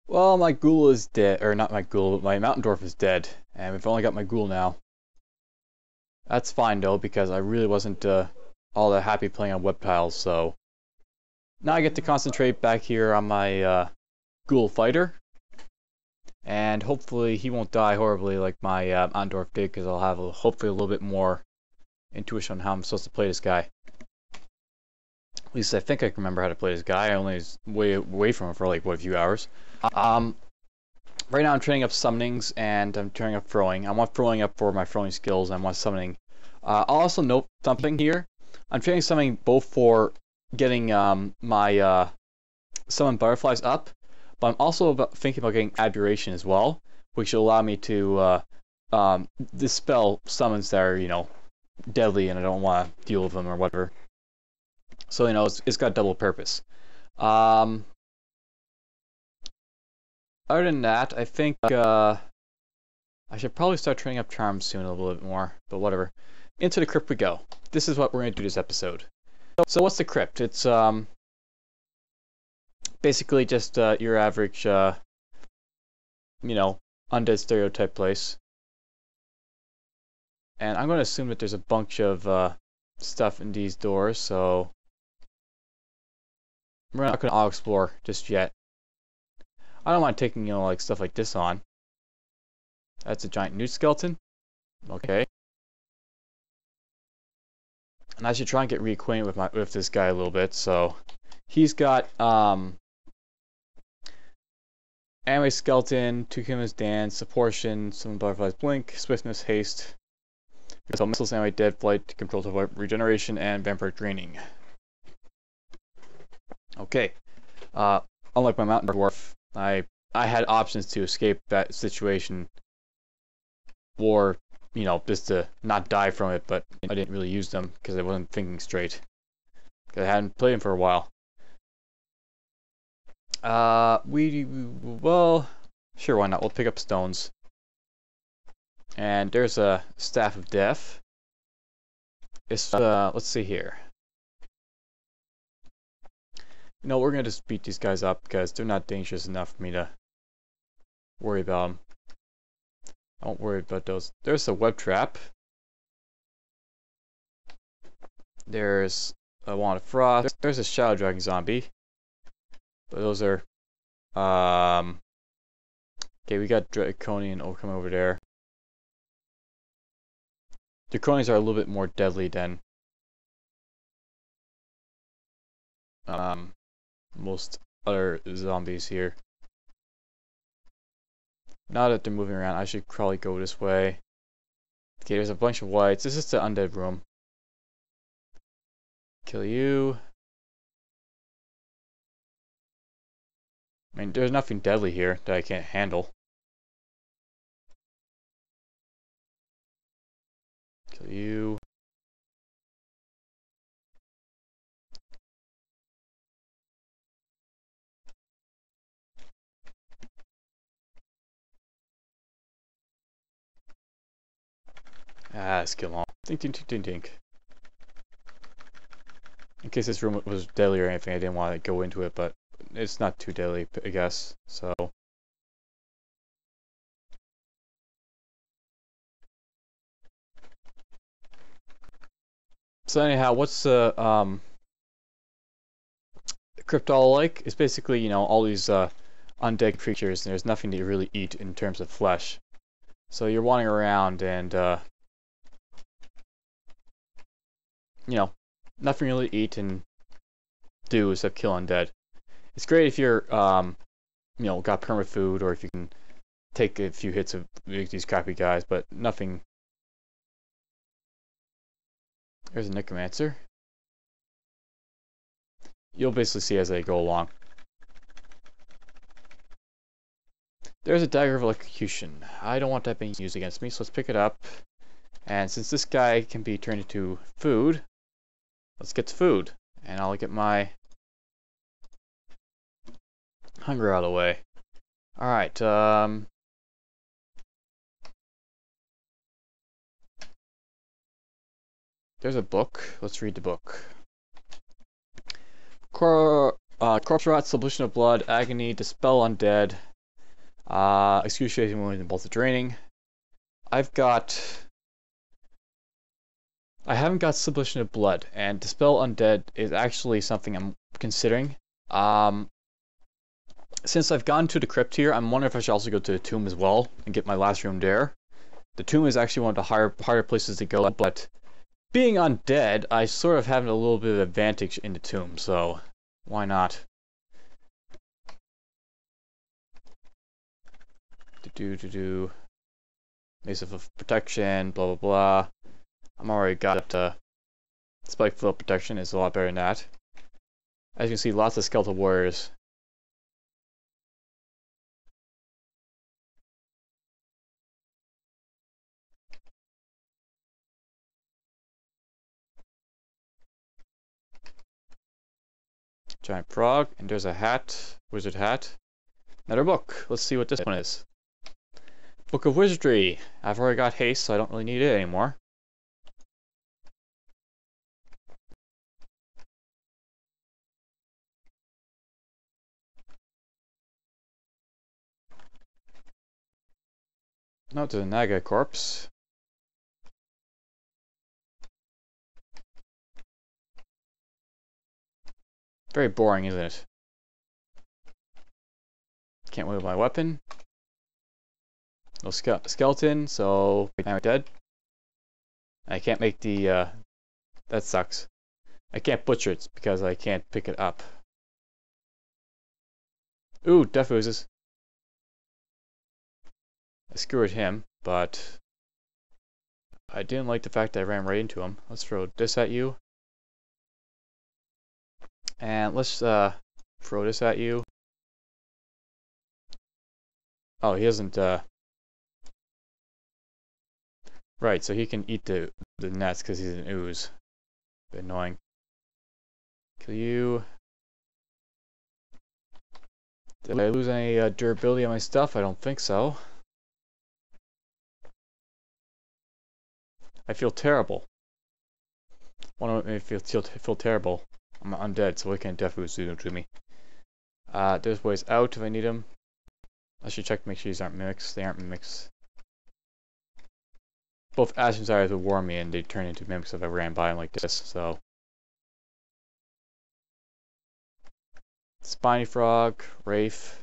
Well, my ghoul is dead, or not my ghoul, but my mountain dwarf is dead, and we've only got my ghoul now. That's fine though, because I really wasn't all that happy playing on web tiles, so now I get to concentrate back here on my ghoul fighter, and hopefully he won't die horribly like my mountain dwarf did, because I'll have hopefully a little bit more intuition on how I'm supposed to play this guy. At least I think I can remember how to play this guy. I only was way away from him for like, what, a few hours. Right now I'm training up summonings and I'm training up throwing. I want throwing up for my throwing skills and I want summoning. I'll also note something here. I'm training summoning both for getting my summon butterflies up, but I'm also thinking about getting aberration as well, which will allow me to dispel summons that are, you know, deadly and I don't want to deal with them or whatever. So, you know, it's got double purpose. Other than that, I think I should probably start training up charms soon a little bit more, but whatever. Into the crypt we go. This is what we're going to do this episode. So what's the crypt? It's basically just your average, you know, undead stereotype place. And I'm going to assume that there's a bunch of stuff in these doors, so we're not going to all explore just yet. I don't mind taking, you know, like stuff like this on. That's a giant newt skeleton. Okay. And I should try and get reacquainted with this guy a little bit. So he's got anime skeleton, two humans dance, supportion, some butterflies blink, swiftness, haste. So missiles, anime, dead flight, control to regeneration, and vampire draining. Okay. Unlike my mountain dwarf, I had options to escape that situation, or, you know, just to not die from it, but I didn't really use them because I wasn't thinking straight. Because I hadn't played him for a while. Well, sure, why not? We'll pick up stones. And there's a staff of death. It's, let's see here. You know, we're gonna just beat these guys up because they're not dangerous enough for me to worry about them. I don't worry about those. There's a web trap. There's a wand of frost. There's a shadow dragon zombie. But those are okay, we got draconian coming over there. Draconians are a little bit more deadly than most other zombies here. Now that they're moving around, I should probably go this way. Okay, there's a bunch of whites. This is the undead room. Kill you. I mean, there's nothing deadly here that I can't handle. Kill you. Ah, skill on. Dink, dink, dink, dink, dink. In case this room was deadly or anything, I didn't want to go into it, but it's not too deadly, I guess. So. So anyhow, what's the crypt all like? It's basically, you know, all these undead creatures, and there's nothing to really eat in terms of flesh. So you're wandering around and you know, nothing really to eat and do except kill undead. It's great if you're, you know, got perma food, or if you can take a few hits of these crappy guys, but nothing. There's a necromancer. You'll basically see as they go along. There's a dagger of electrocution. I don't want that being used against me, so let's pick it up. And since this guy can be turned into food, let's get to food. And I'll get my hunger out of the way. Alright, there's a book. Let's read the book. Corpse rot, solution of blood, agony, dispel undead, Excruciating wounds and bolts of draining. I haven't got sublimation of blood, and Dispel Undead is actually something I'm considering. Since I've gone to the Crypt here, I'm wondering if I should also go to the Tomb as well and get my last room there. The Tomb is actually one of the harder places to go, but being undead, I sort of have a little bit of advantage in the Tomb, so why not? Mace of Protection, blah blah blah. I'm already got Spike Flow Protection, is a lot better than that. As you can see, lots of skeletal warriors. Giant frog, and there's a hat, wizard hat. Another book. Let's see what this one is. Book of Wizardry. I've already got haste, so I don't really need it anymore. No, to the Naga corpse. Very boring, isn't it? Can't wield my weapon. No skeleton, so I'm dead. I can't make the, that sucks. I can't butcher it because I can't pick it up. Ooh, Death Oozes. I skewered him, but I didn't like the fact that I ran right into him. Let's throw this at you. And let's throw this at you. Oh, he doesn't, right, so he can eat the nets because he's an ooze. Bit annoying. Kill you. Did I lose any durability on my stuff? I don't think so. I feel terrible. One of me feel terrible. I'm undead, so what can Death Ooze do to me? There's ways out if I need them. I should check to make sure these aren't mimics. They aren't mimics. Both Ash and Zyrus would warn me, and they turn into mimics if I ran by them like this, so. Spiny Frog, Wraith.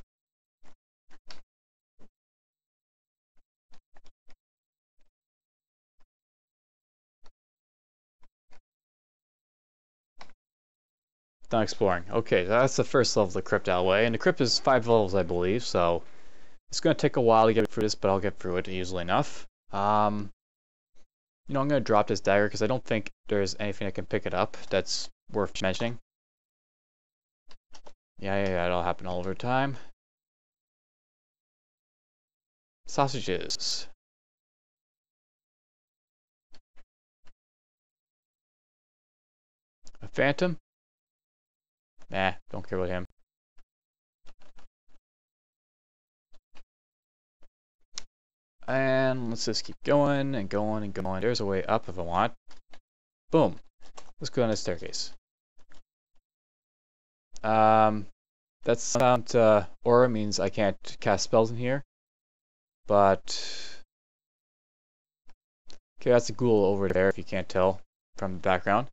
Done exploring. Okay, that's the first level of the Crypt out of the way, and the Crypt is 5 levels, I believe, so it's going to take a while to get through this, but I'll get through it easily enough. You know, I'm going to drop this dagger because I don't think there's anything that can pick it up that's worth mentioning. Yeah, it'll happen all over time. Sausages. A phantom? Nah, don't care about him. And let's just keep going and going and going. There's a way up if I want. Boom. Let's go on the staircase. That silent aura means I can't cast spells in here. But okay, that's a ghoul over there if you can't tell from the background.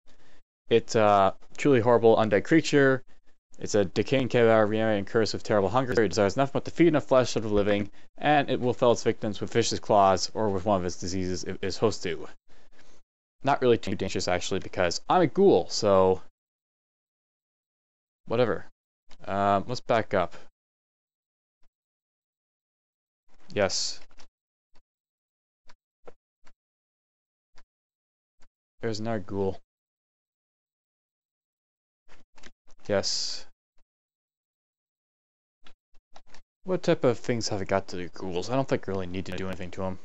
It's a truly horrible undead creature. It's a decaying cadaver, reanimating curse with terrible hunger. It desires nothing but to feed on the flesh of the living, and it will fell its victims with vicious claws or with one of its diseases it is host to. Not really too dangerous actually, because I'm a ghoul, so whatever. Let's back up. Yes. There's another ghoul. Yes. What type of things have I got to the ghouls? I don't think I really need to do anything to them.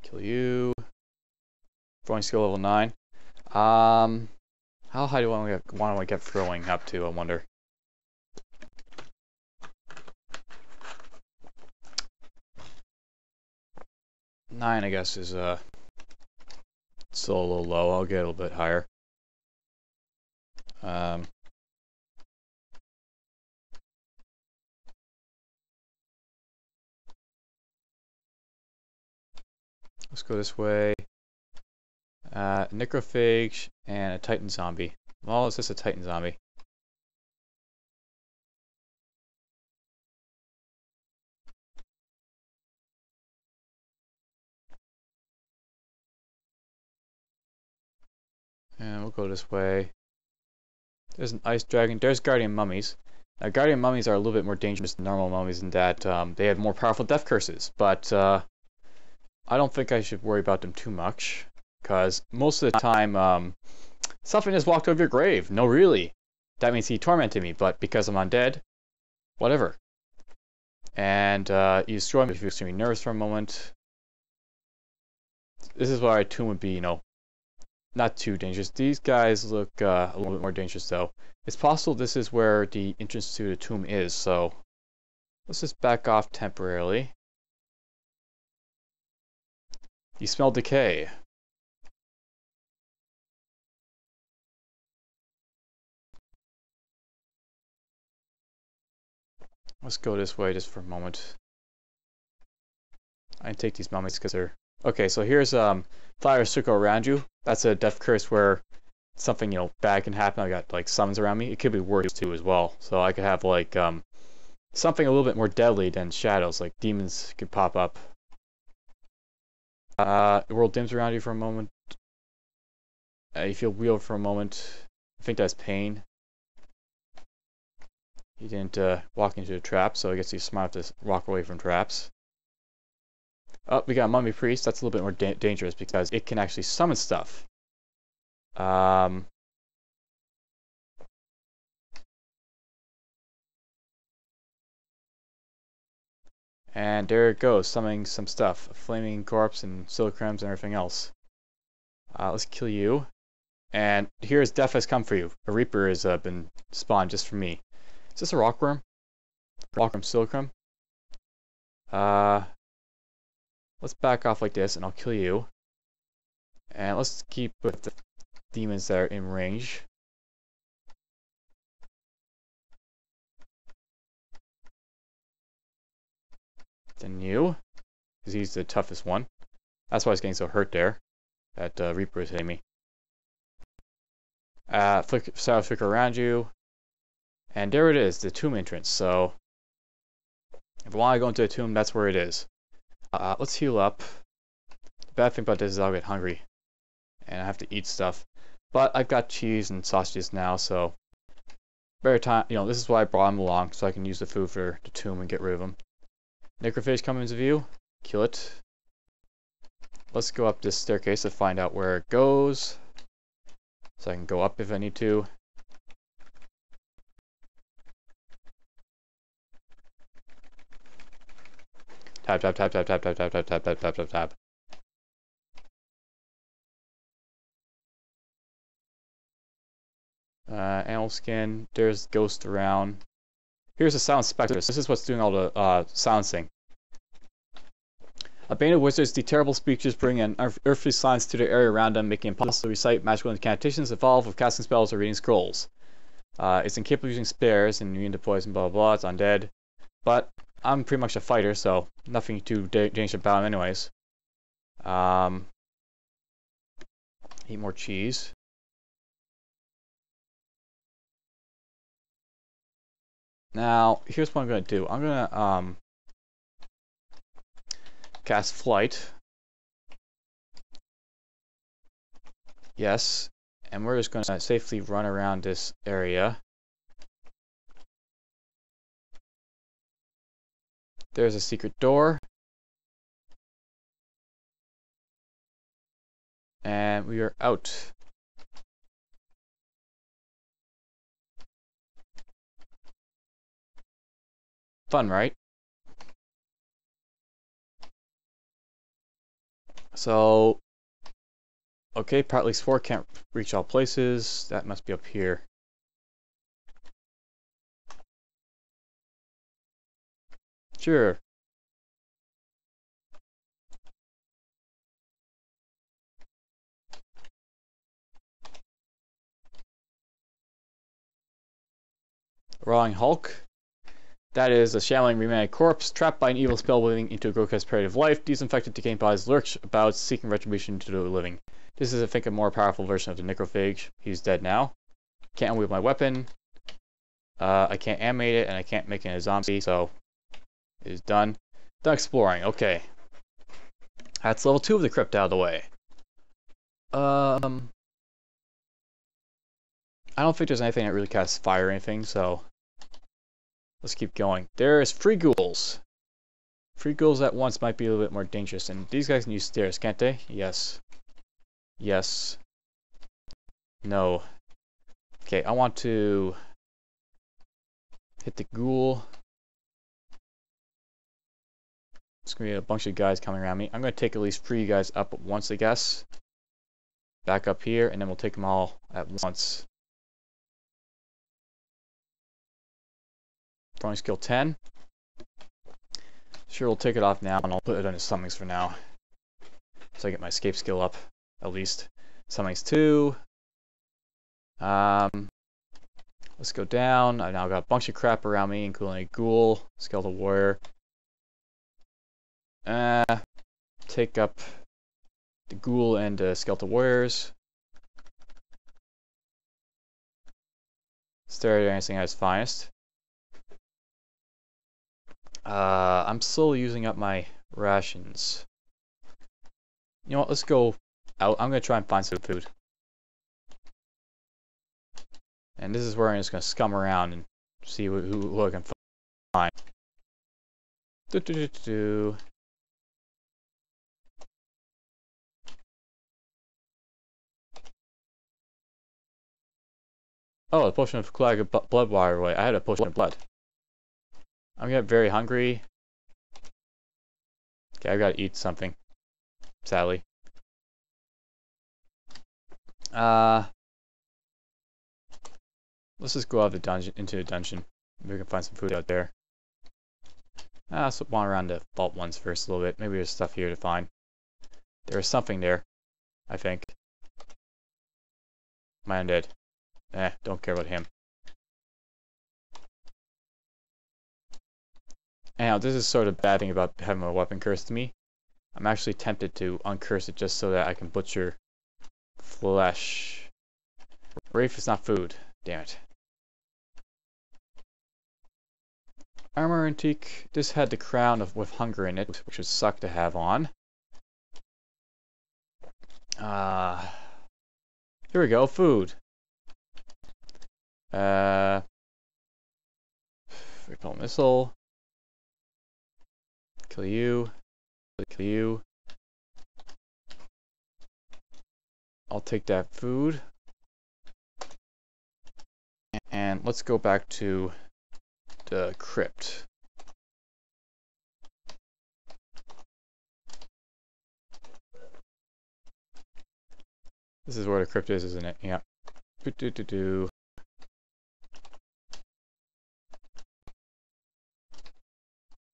Kill you. Throwing skill level 9. How high do I want to get throwing up to, I wonder? Nine, I guess, is still a little low. I'll get a little bit higher. Um, let's go this way. Necrophage and a Titan zombie. Well, it's just a Titan zombie. And we'll go this way. There's an ice dragon. There's guardian mummies. Now, guardian mummies are a little bit more dangerous than normal mummies in that they have more powerful death curses. But I don't think I should worry about them too much, because most of the time, something has walked over your grave. No, really. That means he tormented me, but because I'm undead, whatever. And you destroy me if you're extremely nervous for a moment. This is why a tomb would be, you know, not too dangerous. These guys look a little bit more dangerous, though. It's possible this is where the entrance to the tomb is, so let's just back off temporarily. You smell decay. Let's go this way just for a moment. I can take these mummies because they're... Okay, so here's fire circle around you. That's a death curse where something, you know, bad can happen. I got like summons around me. It could be worse too as well. So I could have like something a little bit more deadly than shadows, like demons could pop up. The world dims around you for a moment. You feel weird for a moment. I think that's pain. You didn't walk into a trap, so I guess you're smart to walk away from traps. Oh, we got a mummy priest. That's a little bit more dangerous because it can actually summon stuff. And there it goes, summoning some stuff. A flaming corpse and silcrims and everything else. Let's kill you. And here's death has come for you. A reaper has been spawned just for me. Is this a rockworm? Rockworm silcrum? Let's back off like this and I'll kill you. And let's keep with the demons that are in range. Then you, because he's the toughest one. That's why he's getting so hurt there. That Reaper is hitting me. Flicker around you. And there it is, the tomb entrance. So, if I want to go into a tomb, that's where it is. Let's heal up. The bad thing about this is I'll get hungry. And I have to eat stuff. But I've got cheese and sausages now, so... better time, you know, this is why I brought him along, so I can use the food for the tomb and get rid of him. Necrophage coming into view. Kill it. Let's go up this staircase to find out where it goes. So I can go up if I need to. Tab, tab, tab, tab, tab, tab, tab, tab, tab, tab, tab, tab, tab. Animal skin. There's ghost around. Here's the Silent Spectre. This is what's doing all the silencing. A band of wizards, the terrible speeches bring an earthly silence to the area around them, making it impossible to recite magical incantations, evolve with casting spells or reading scrolls. It's incapable of using spares and immune to poison, blah, blah, blah. It's undead. But I'm pretty much a fighter, so nothing too dangerous about him anyways. Eat more cheese. Now, here's what I'm going to do. I'm going to cast Flight. Yes. And we're just going to safely run around this area. There's a secret door. And we are out. Fun, right? So, okay, Part 4 can't reach all places. That must be up here. Sure. Rotting Hulk. That is a shambling reanimated corpse, trapped by an evil spell living into a grotesque period of life. These infected decaying bodies lurch about, seeking retribution to the living. This is, I think, a more powerful version of the necrophage. He's dead now. Can't wield my weapon. I can't animate it, and I can't make it a zombie, so it is done. Done exploring. Okay. That's level 2 of the crypt out of the way. I don't think there's anything that really casts fire or anything, so let's keep going. There's free ghouls. Free ghouls at once might be a little bit more dangerous, and these guys can use stairs, can't they? Yes. Yes. No. Okay, I want to hit the ghoul. There's gonna be a bunch of guys coming around me. I'm gonna take at least 3 guys up at once, I guess. Back up here, and then we'll take them all at once. Throwing skill 10. Sure, we'll take it off now, and I'll put it on his summonings for now. So I get my escape skill up, at least. Summonings 2. Let's go down. I've now got a bunch of crap around me, including a ghoul, skeletal warrior. Take up the ghoul and the skeletal warriors. Stare at anything at its finest. I'm slowly using up my rations. You know what, let's go out. I'm gonna try and find some food. And this is where I'm just gonna scum around and see who I can find. Oh, a potion of clag of blood water away. I had a potion of blood. I'm getting very hungry. Okay, I've got to eat something. Sadly. Let's just go out of the dungeon into the dungeon. Maybe we can find some food out there. Let's wander around the vault ones first a little bit. Maybe there's stuff here to find. There's something there, I think. My undead. Don't care about him. Anyhow, this is sort of bad thing about having my weapon cursed to me. I'm actually tempted to uncurse it just so that I can butcher flesh. Wraith is not food. Damn it. Armor antique. This had the crown with hunger in it, which would suck to have on. Here we go. Food. Repel missile. Kill you. Kill you. I'll take that food. And let's go back to the crypt. This is where the crypt is, isn't it? Yeah.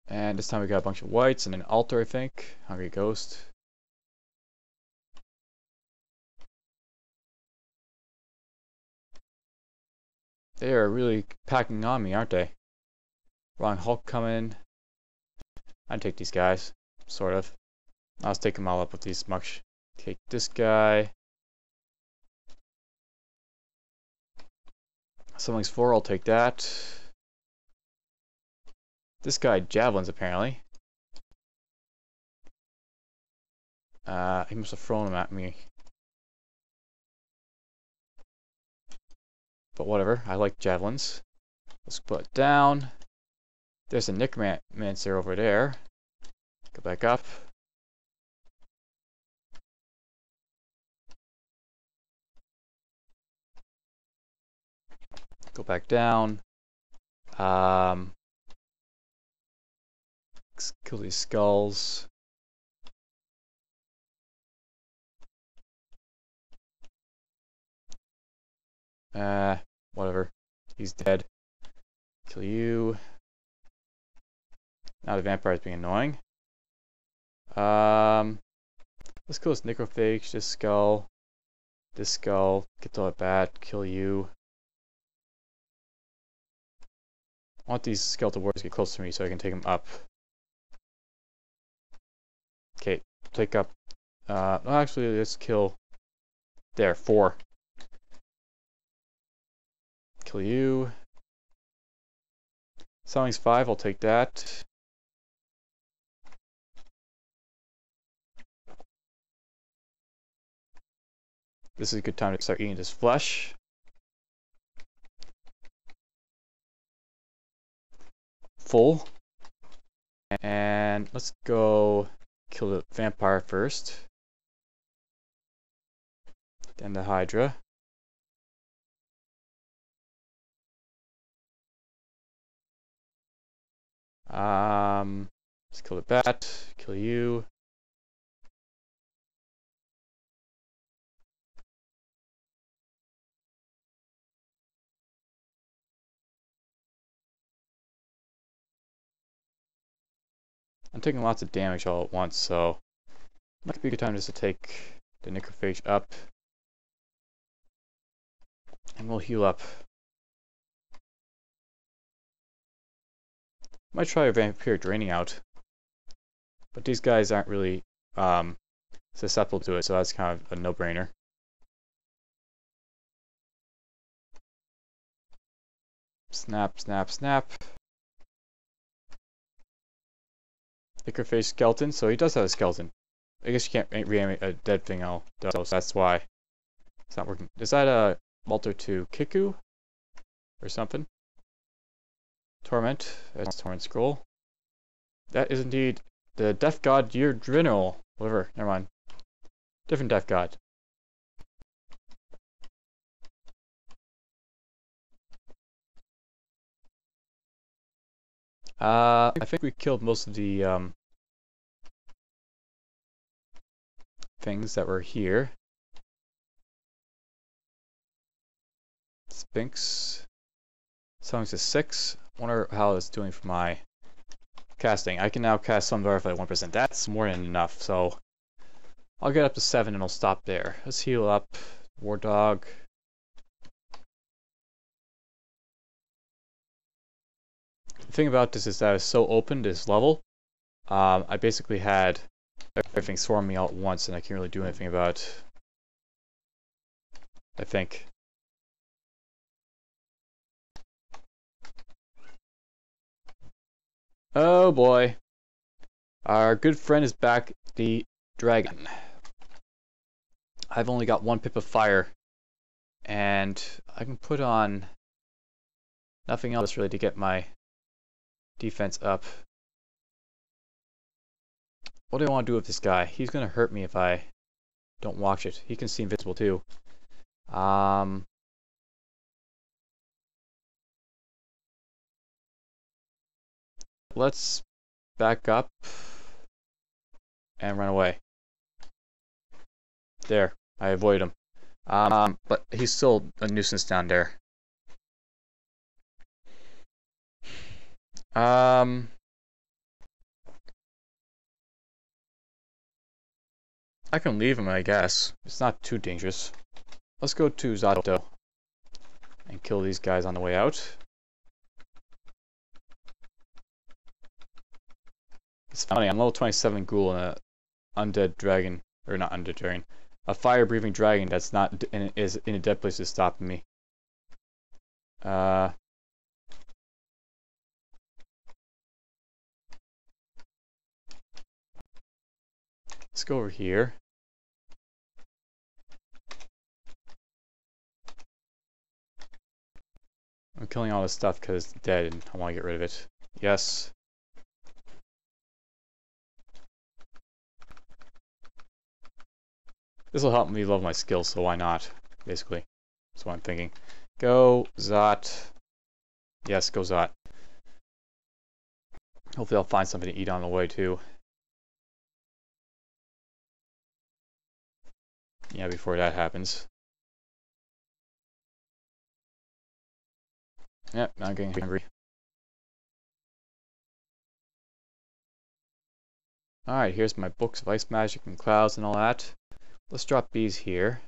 And this time we got a bunch of whites and an altar, I think. Hungry Ghost. They are really packing on me, aren't they? Wrong Hulk coming. I'd take these guys, sort of. I'll just take them all up with these much. Take this guy. Something's 4, I'll take that. This guy javelins apparently. He must have thrown them at me. But whatever, I like javelins. Let's put it down. There's a necromancer over there. Go back up. Go back down. Let's kill these skulls. Whatever. He's dead. Kill you. Now the vampire's being annoying. Let's kill this necrophage, this skull, get to that bat, kill you. I want these skeletal warriors to get close to me so I can take them up. Okay, take up. No, actually, let's kill. There, 4. Kill you. Summoning's 5, I'll take that. This is a good time to start eating this flesh. Full. And let's go kill the vampire first. Then the Hydra. Let's kill the bat. Kill you. I'm taking lots of damage all at once, so it might be a good time just to take the necrophage up. And we'll heal up. Might try a vampire draining out. But these guys aren't really susceptible to it, so that's kind of a no-brainer. Snap, snap, snap. Necrophage skeleton, so he does have a skeleton. I guess you can't reanimate a dead thing, though, so that's why it's not working. Is that a altar to Kiku? Or something? Torment. That's Torment Scroll. That is indeed the Death God, your general. Whatever, never mind. Different Death God. I think we killed most of the things that were here. Sphinx. Summoning's to 6. Wonder how it's doing for my casting. I can now cast some Butterfly 1%. That's more than enough, so I'll get up to 7 and I'll stop there. Let's heal up. War Dog. The thing about this is that it's so open, this level. I basically had everything swarm me out at once and I can't really do anything about it. I think. Oh boy. Our good friend is back, the dragon. I've only got 1 pip of fire. And I can put on nothing else really to get my defense up. What do I want to do with this guy? He's going to hurt me if I don't watch it. He can see invisible too. Let's back up and run away. There, I avoid him. But he's still a nuisance down there. I can leave him, I guess. It's not too dangerous. Let's go to Zato and kill these guys on the way out. It's funny, I'm level 27 Ghoul and a undead dragon, or not undead dragon, a fire-breathing dragon that's not is in a dead place is stopping me. Let's go over here. I'm killing all this stuff because it's dead and I want to get rid of it. Yes. This will help me level my skills, so why not? Basically. That's what I'm thinking. Go, Zot. Yes, go Zot. Hopefully I'll find something to eat on the way too. Yeah, before that happens. Yep, now I'm getting hungry. Alright, here's my books of ice magic and clouds and all that. Let's drop these here.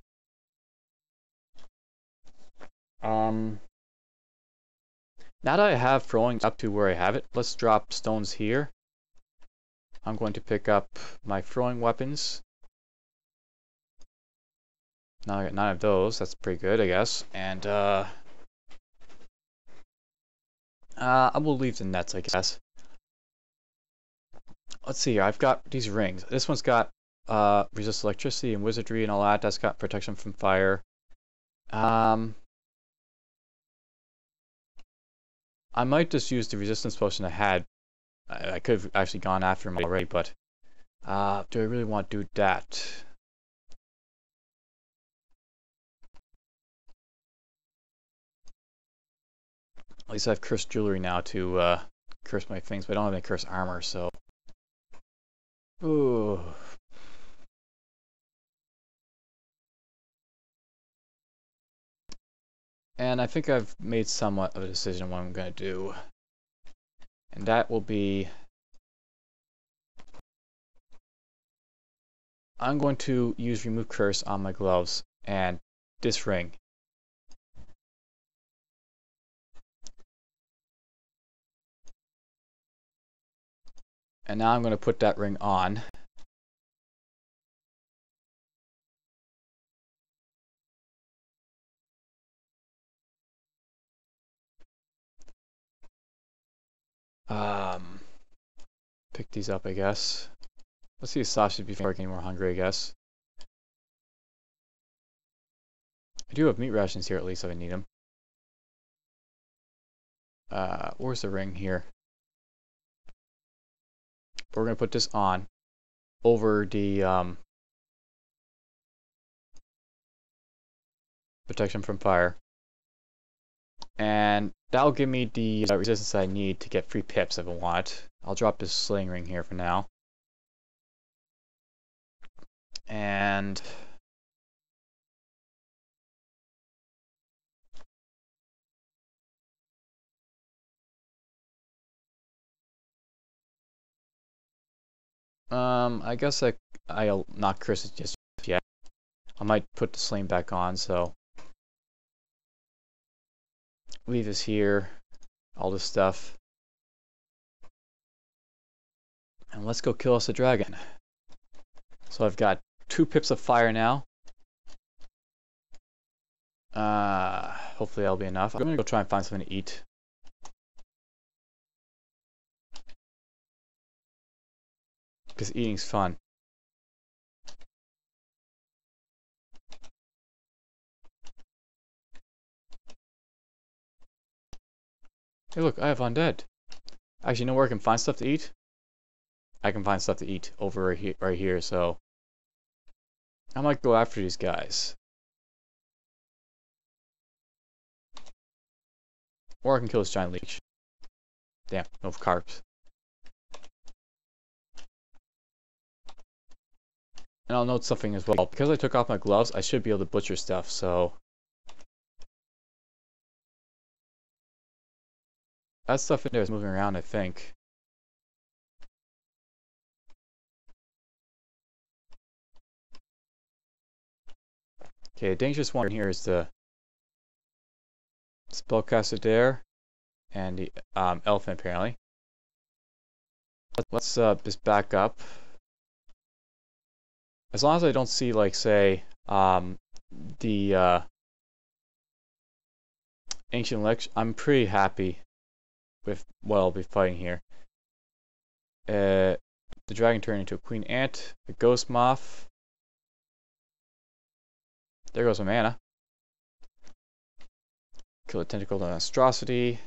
Now that I have throwing up to where I have it, let's drop stones here. I'm going to pick up my throwing weapons. Now I got 9 of those. That's pretty good, I guess. And I will leave the nets, I guess. Let's see here. I've got these rings. This one's got resist electricity and wizardry and all that. That's got protection from fire. I might just use the resistance potion I had. I could have actually gone after him already, but do I really want to do that? At least I have cursed jewelry now to curse my things, but I don't have any cursed armor, so. Ooh. And I think I've made somewhat of a decision on what I'm going to do. And that will be... I'm going to use Remove Curse on my gloves and this ring. And now I'm going to put that ring on. Pick these up, I guess. Let's see a sausage before I get any more hungry, I guess. I do have meat rations here at least if I need them. Where's the ring here? We're going to put this on over the protection from fire. And that'll give me the resistance I need to get free pips if I want. I'll drop this sling ring here for now. And I guess I'll not curse it just yet. I might put the sling back on, so leave this here, all this stuff. And let's go kill us a dragon. So I've got 2 pips of fire now. Hopefully that'll be enough. I'm gonna go try and find something to eat. Because eating's fun. Hey look, I have undead. Actually, you know where I can find stuff to eat? I can find stuff to eat over right here, so I might go after these guys. Or I can kill this giant leech. Damn, no carps. And I'll note something as well. Because I took off my gloves, I should be able to butcher stuff, so... That stuff in there is moving around, I think. Okay, a dangerous one here is the spellcaster there, and the elephant apparently. Let's just back up. As long as I don't see, like, say, the Ancient Lich, I'm pretty happy with what I'll be fighting here. The dragon turned into a queen ant, a ghost moth. There goes my mana. Kill a tentacle monstrosity.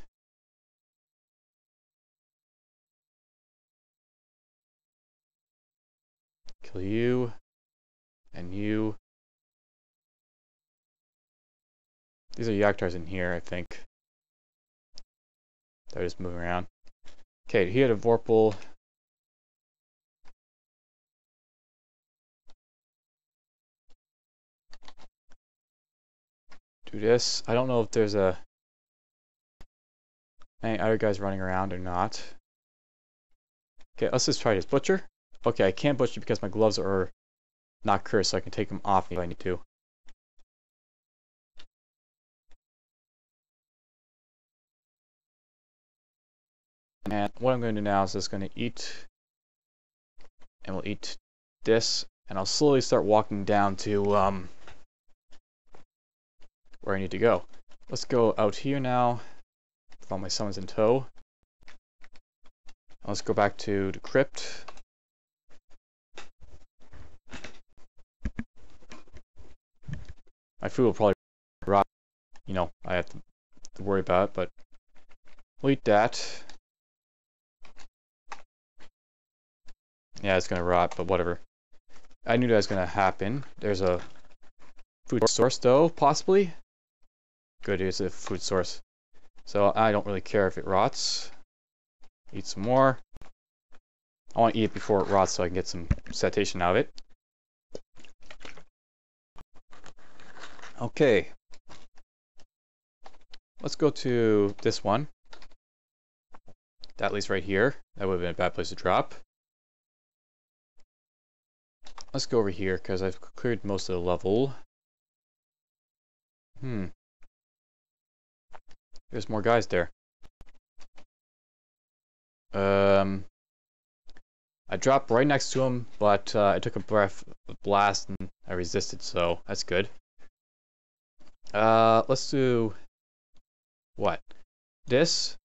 Kill you. And you. These are Yaktars in here, I think. They're just moving around. Okay, he had a Vorpal. Do this. I don't know if there's any other guys running around or not. Okay, let's just try this. Butcher? Okay, I can't butcher because my gloves are not cursed, so I can take them off if I need to. And what I'm going to do now is just going to eat, and we'll eat this, and I'll slowly start walking down to where I need to go. Let's go out here now, with all my summons in tow. Let's go back to the Crypt. My food will probably rot, you know, I have to worry about it, but we'll eat that. Yeah, it's gonna rot, but whatever. I knew that was gonna happen. There's a food source though, possibly. Good, here's a food source. So I don't really care if it rots. Eat some more. I want to eat it before it rots so I can get some satiation out of it. Okay. Let's go to this one. That leads right here. That would have been a bad place to drop. Let's go over here because I've cleared most of the level. There's more guys there. I dropped right next to him, but I took a blast and I resisted, so that's good. Let's do what? This.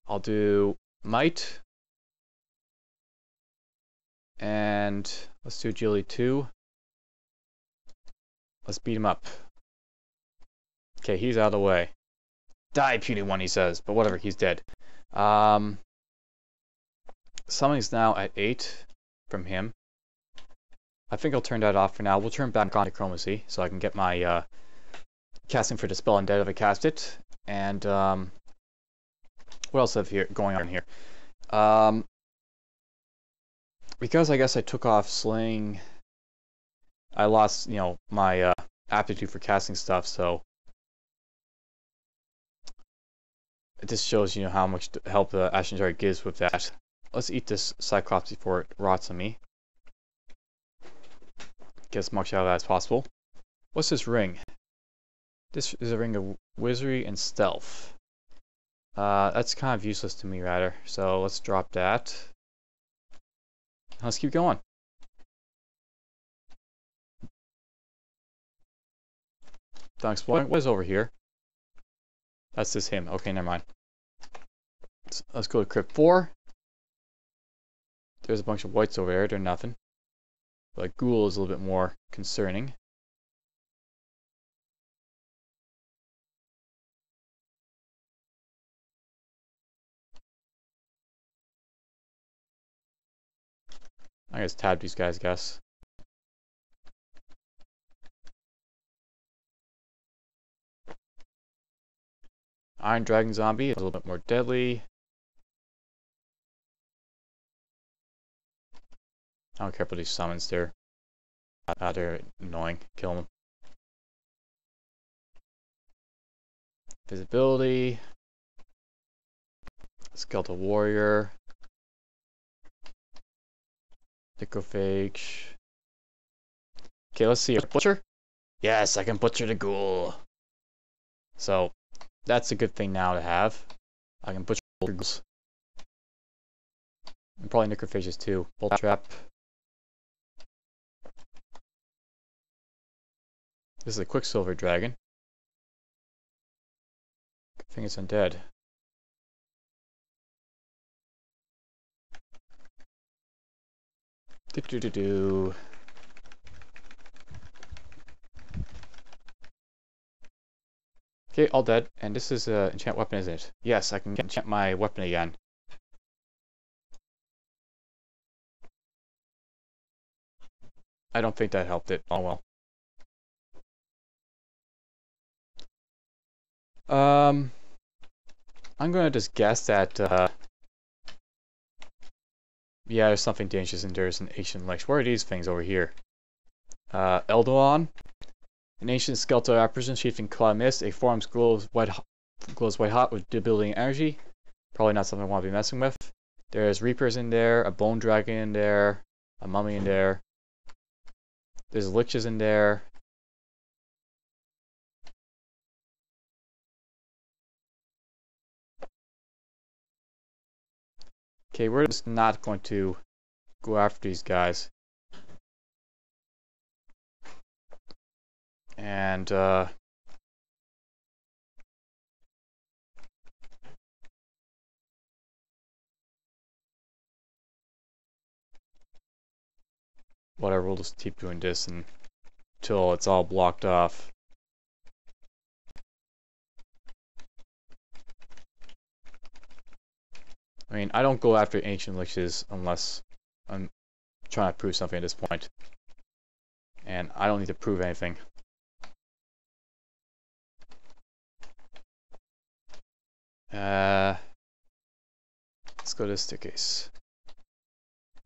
I'll do Might. And let's do Agility 2. Let's beat him up. Okay, he's out of the way. Die, puny one, he says. But whatever, he's dead. Summoning's now at 8 from him. I think I'll turn that off for now. We'll turn back on to chromacy so I can get my casting for Dispel Undead if I cast it. And what else have going on here? Because I guess I took off slaying, I lost, you know, my aptitude for casting stuff, so it just shows, you know, how much help the Ashen Jar gives with that. Let's eat this Cyclops before it rots on me. Get as much out of that as possible. What's this ring? This is a ring of wizardry and stealth. That's kind of useless to me, rather. So let's drop that. Let's keep going. Don't explore. What is over here? That's just him. Okay, never mind. Let's go to Crypt 4. There's a bunch of whites over there. They're nothing. But Ghoul is a little bit more concerning. I guess tab these guys, guess. Iron Dragon Zombie is a little bit more deadly. I don't care about these summons, they're annoying. Kill them. Visibility. Skeletal Warrior. Necrophage. Okay, let's see. Butcher? Yes, I can butcher the Ghoul. So, that's a good thing now to have. I can butcher ghouls. And probably necrophages too. Bolt trap. This is a Quicksilver Dragon. Good thing it's undead. Do-do-do-do. Okay, all dead. And this is an enchant weapon, isn't it? Yes, I can enchant my weapon again. I don't think that helped it. Oh well. I'm gonna just guess that, yeah, there's something dangerous and there's an Ancient Lich. Where are these things over here? Eldon. An ancient skeletal apparition sheathed in cloud mist. A form glows white hot with debilitating energy. Probably not something I want to be messing with. There's Reapers in there, a Bone Dragon in there, a Mummy in there. There's Liches in there. Okay, we're just not going to go after these guys. And, whatever, we'll just keep doing this until it's all blocked off. I mean, I don't go after Ancient Liches unless I'm trying to prove something at this point. And I don't need to prove anything. Let's go to the staircase.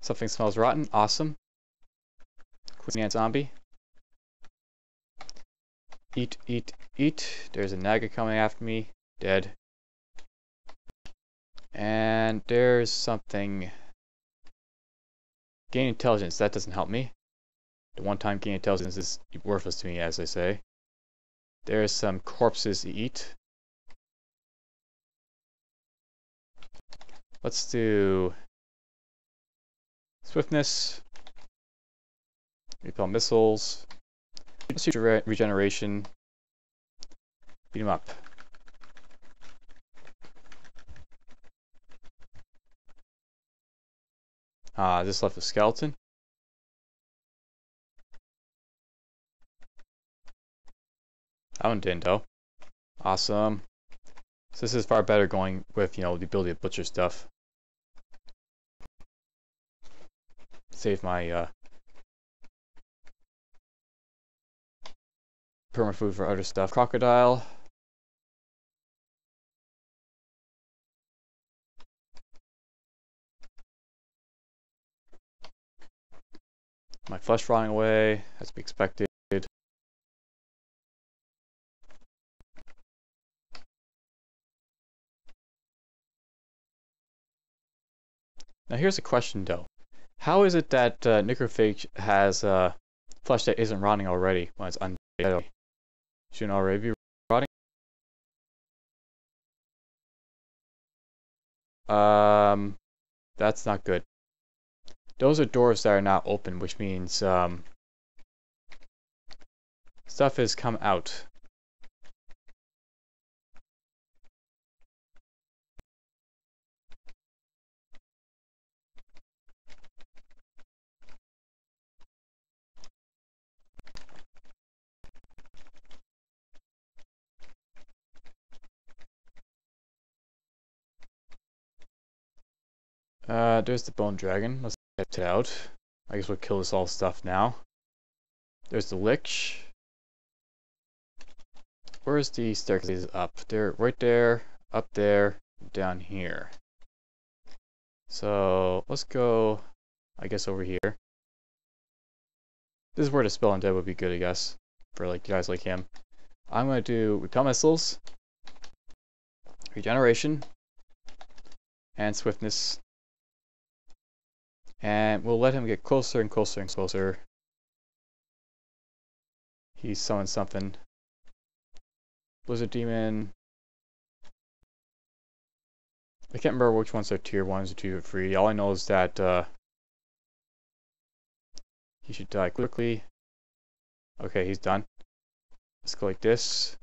Something smells rotten. Awesome. Queen Ant Zombie. Eat, eat, eat. There's a Naga coming after me. Dead. And there's something. Gain intelligence. That doesn't help me. The one-time gain intelligence is worthless to me, as I say. There's some corpses to eat. Let's do swiftness, repel missiles, let's do regeneration, beat him up. Just left a skeleton. That one didn't though. Awesome. So this is far better going with, the ability to butcher stuff. Save my permafood for other stuff. Crocodile. My flesh rotting away, as to be expected. Now here's a question though. How is it that necrophage has flesh that isn't rotting already when it's undead? Shouldn't already be rotting? That's not good. Those are doors that are not open, which means stuff has come out. There's the bone dragon. Let's get it out. I guess we'll kill this all stuff now. There's the lich. Where's the staircase up? They're right there, up there, down here. So let's go, I guess, over here. This is where the spell undead would be good, I guess, for like guys like him. I'm gonna do repel missiles, regeneration, and swiftness. And we'll let him get closer and closer and closer. He summoned something. Blizzard Demon. I can't remember which ones are tier 1s or tier 3. All I know is that he should die quickly. Okay, he's done. Let's go like this.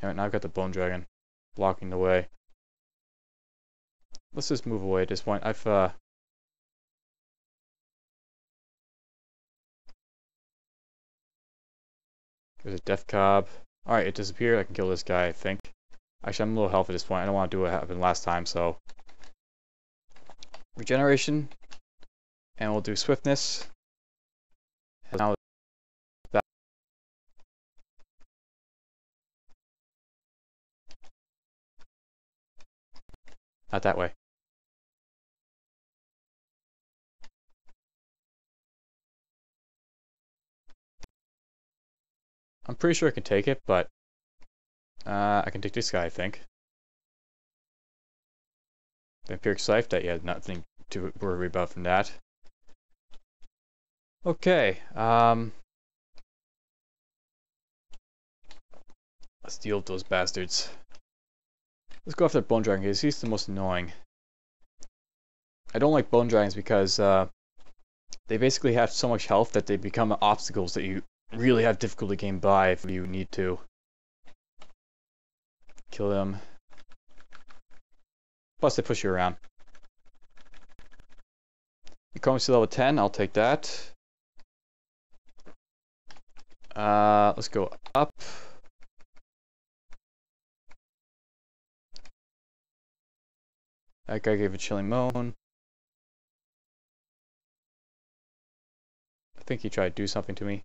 Damn it, now I've got the Bone Dragon blocking the way. Let's just move away at this point. There's a Death Cob. Alright, it disappeared. I can kill this guy, I think. Actually, I'm a little health at this point. I don't want to do what happened last time, so. Regeneration. And we'll do swiftness. And now that. Not that way. I'm pretty sure I can take it, but I can take this guy, I think. Vampiric Scythe, that you had nothing to worry about from that. Okay, let's deal with those bastards. Let's go after Bone Dragon because he's the most annoying. I don't like Bone Dragons because they basically have so much health that they become obstacles that you really have difficulty getting by if you need to. Kill them. Plus they push you around. You're coming to level 10, I'll take that. Let's go up. That guy gave a chilling moan. I think he tried to do something to me.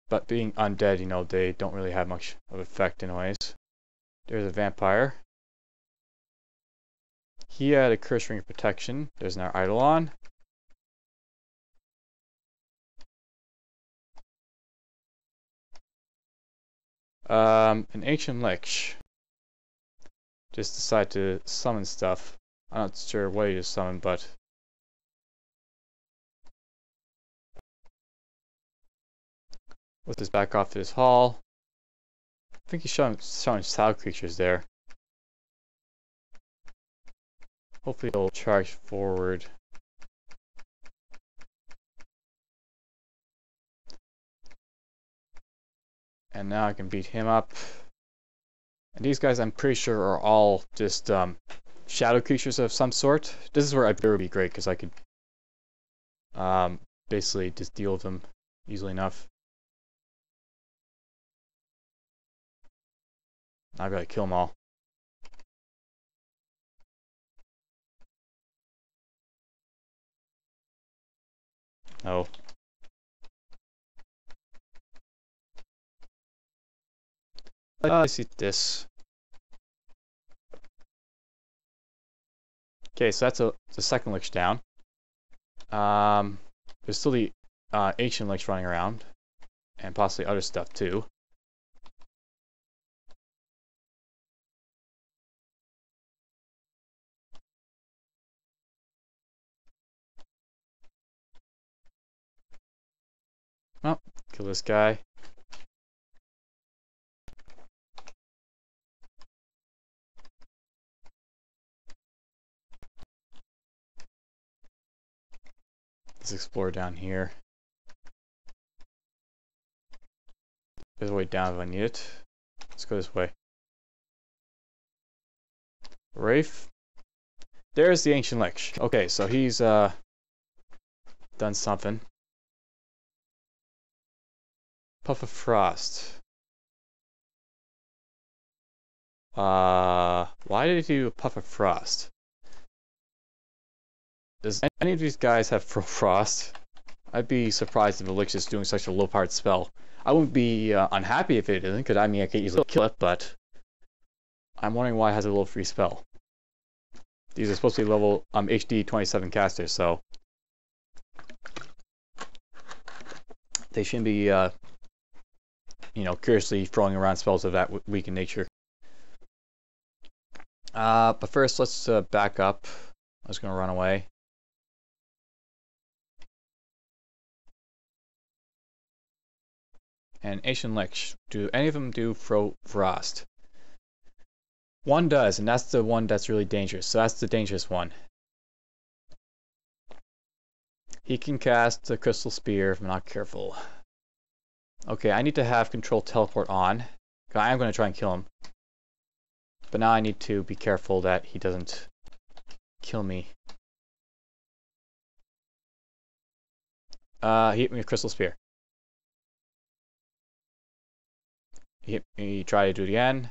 But being undead, you know, they don't really have much of effect anyways. There's a vampire. He had a curse ring of protection. There's an Eidolon. An Ancient Lich. Just decided to summon stuff. I'm not sure what he just summoned, but let's just back off to this hall. I think he's showing sound creatures there. Hopefully he'll charge forward. And now I can beat him up. And these guys, I'm pretty sure, are all just shadow creatures of some sort. This is where Ibir would be great, because I could basically just deal with them easily enough. I gotta kill them all. No. Let's see this. Okay, so that's the second Lich down. There's still the Ancient Lich running around, and possibly other stuff too. Oh, kill this guy. Let's explore down here. There's a way down if I need it. Let's go this way. Wraith. There's the Ancient Lich. Okay, so he's done something. Puff of Frost. Why did he do a Puff of Frost? Does any of these guys have Frost? I'd be surprised if Lich is doing such a low-powered spell. I wouldn't be unhappy if it didn't, because I mean I could easily kill it, but I'm wondering why it has a low free spell. These are supposed to be level HD 27 casters, so they shouldn't be you know, curiously throwing around spells of that weak in nature. But first, let's back up. I was going to run away. And Ancient Lich, do any of them do Frost? One does, and that's the one that's really dangerous. So that's the dangerous one. He can cast the Crystal Spear if I'm not careful. Okay, I need to have Control Teleport on. I am going to try and kill him. But now I need to be careful that he doesn't kill me. He hit me with Crystal Spear. He tried to do it again.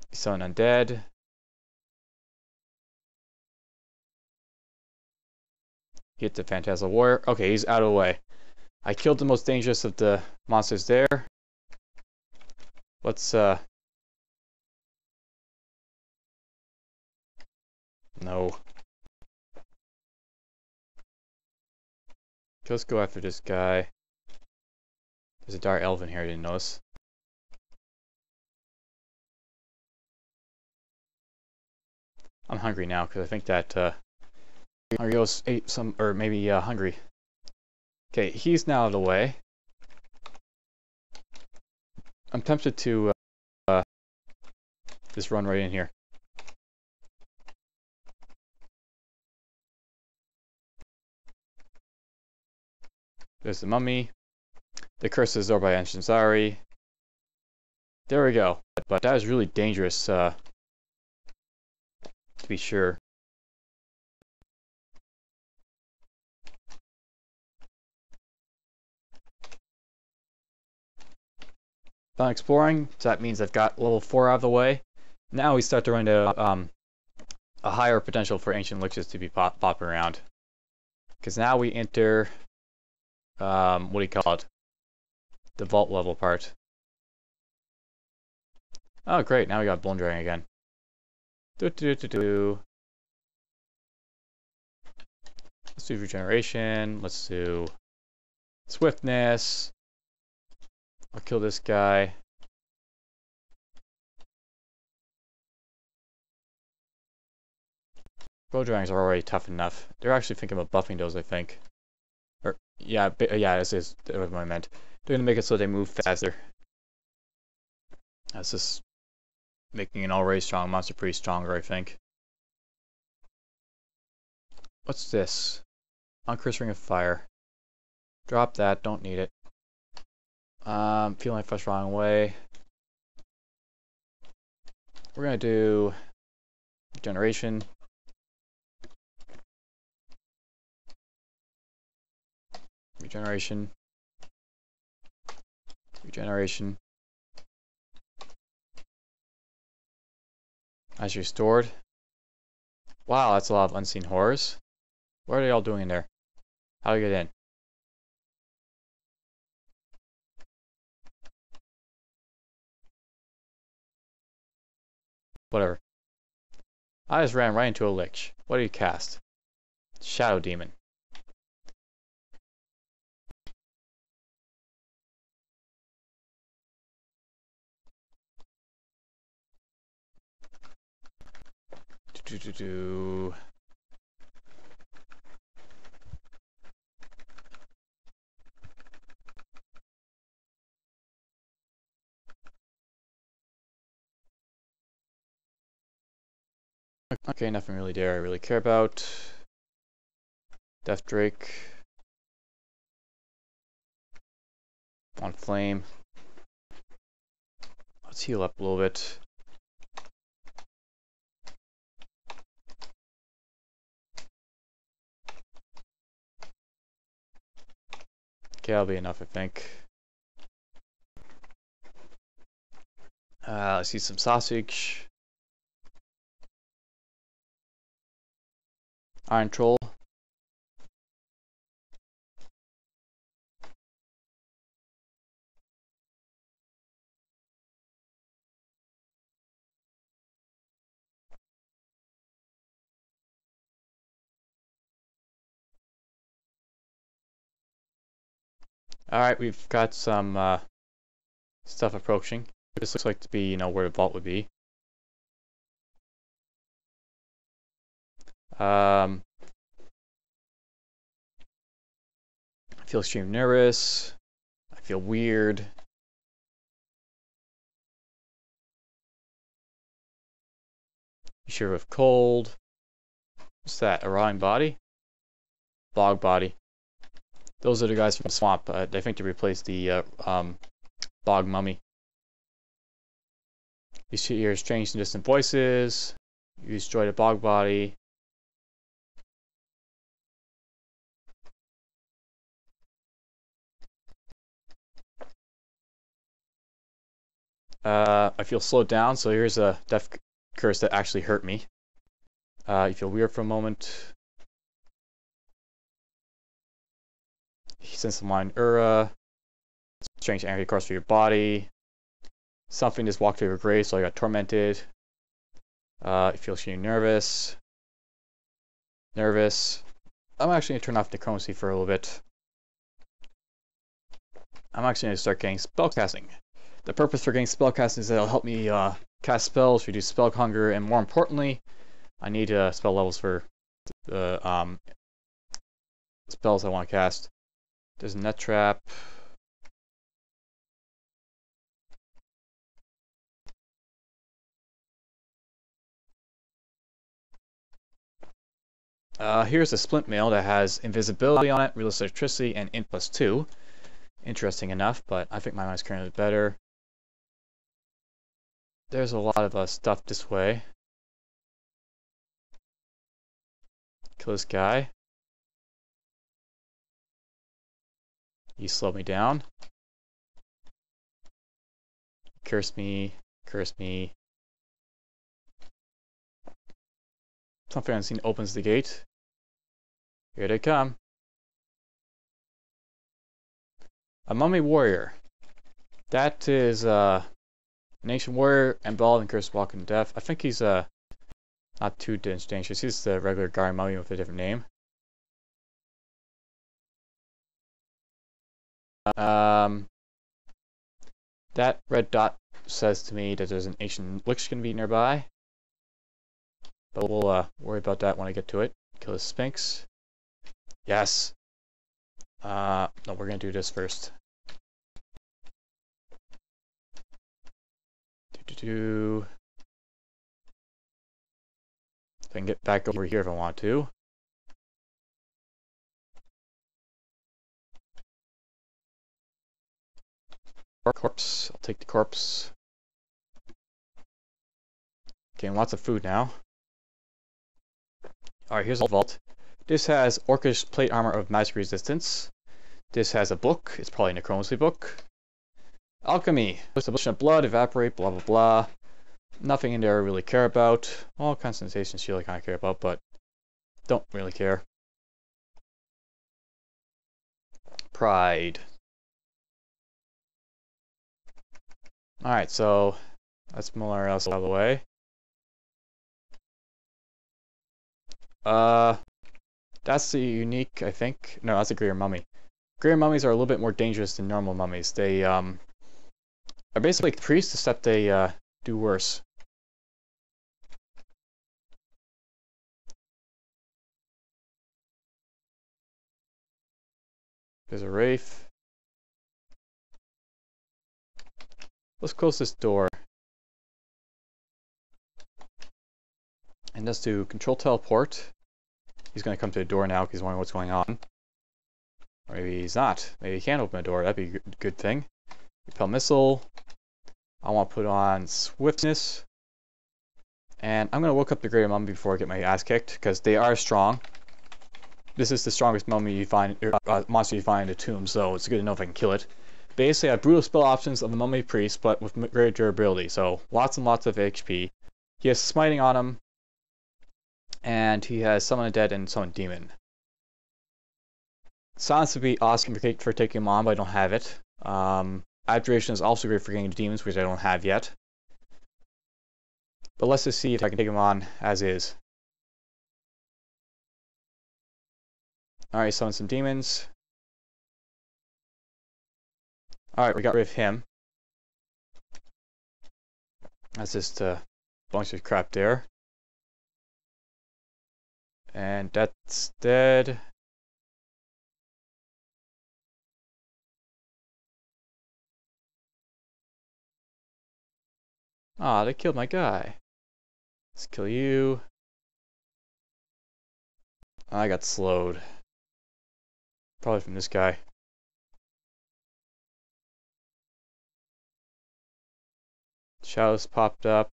He summoned Undead. He hit the Phantasmal Warrior. Okay, he's out of the way. I killed the most dangerous of the monsters there. Let's no. Let's go after this guy. There's a Dark Elf in here I didn't notice. I'm hungry now because I think that Hungry Ghost ate some, or maybe hungry. Okay, he's now out of the way. I'm tempted to Just run right in here. There's the mummy. The curse is over by Ancient Lich. There we go. But that was really dangerous, to be sure. Done exploring, so that means I've got level 4 out of the way. Now we start to run into a higher potential for Ancient Liches to be popping around. Because now we enter, what do you call it? The vault level part. Oh great, now we got Bone Dragon again. Let's do regeneration, let's do swiftness. I'll kill this guy. Bone Dragons are already tough enough. They're actually thinking about buffing those, I think. Or, yeah, this is what I meant. They're gonna make it so they move faster. That's just making an already strong monster pretty stronger, I think. What's this? Uncursed Ring of Fire. Drop that, don't need it. Feeling like fresh wrong way. We're gonna do regeneration. Regeneration. Regeneration. As restored. Wow, that's a lot of unseen horrors. What are they all doing in there? How do I get in? Whatever. I just ran right into a lich. What do you cast? Shadow Demon. Okay, nothing really there I really care about. Death Drake. On flame. Let's heal up a little bit. Okay, that'll be enough, I think. Let's eat some sausage. Iron Troll. Alright, we've got some stuff approaching. This looks like to be, where the vault would be. I feel extremely nervous. I feel weird. Sure of cold. What's that? A rotting body? Bog body. Those are the guys from the swamp. I think to replace the bog mummy. You hear strange and distant voices. You destroy the bog body. I feel slowed down, so here's a death curse that actually hurt me. You feel weird for a moment. You sense the mind Ura. Strange angry course through your body. Something just walked through your grave, so I got tormented. You feel extremely nervous. I'm actually going to turn off necromancy for a little bit. I'm actually going to start getting spellcasting. The purpose for getting spellcasting is that it'll help me cast spells, reduce spell hunger, and more importantly, I need spell levels for the spells I want to cast. There's a net trap. Here's a splint mail that has invisibility on it, realistic electricity, and int +2. Interesting enough, but I think my mine's currently better. There's a lot of stuff this way. Kill this guy. You slow me down. Curse me. Curse me. Something unseen opens the gate. Here they come. A mummy warrior. That is an ancient warrior emballed in cursed walking death. I think he's not too dangerous. He's the regular guard mummy with a different name. That red dot says to me that there's an Ancient Lich gonna be nearby. But we'll worry about that when I get to it. Kill the Sphinx. Yes. No, we're gonna do this first. If I can get back over here if I want to. Corpse. I'll take the corpse. Getting lots of food now. Alright, here's the vault. This has Orcish plate armor of magic resistance. This has a book. It's probably a necromancy book. Alchemy. Sublimation of blood, evaporate, blah blah blah. Nothing in there I really care about. Well, concentration shield I kind of care about, but don't really care. Pride. Alright, so that's more or less out of the way. That's the unique, I think. No, that's a greater mummy. Greater mummies are a little bit more dangerous than normal mummies. They are basically like priests, except they do worse. There's a wraith. Let's close this door. And let's do control teleport. He's going to come to the door now because he's wondering what's going on. Or maybe he's not. Maybe he can't open the door. That'd be a good thing. Repel missile. I want to put on swiftness. And I'm going to woke up the greater mummy before I get my ass kicked because they are strong. This is the strongest mummy you find, monster you find in the tomb, so it's good enough if I can kill it. Basically, I have brutal spell options of the mummy priest, but with greater durability, so lots and lots of HP. He has smiting on him, and he has summon a dead and summon demon. Silence would be awesome for taking him on, but I don't have it. Abjuration is also great for getting demons, which I don't have yet. But let's just see if I can take him on as is. Alright, summon some demons. Alright, we got rid of him. That's just a bunch of crap there. And that's dead. Ah, they killed my guy. Let's kill you. I got slowed. Probably from this guy. Shadows popped up.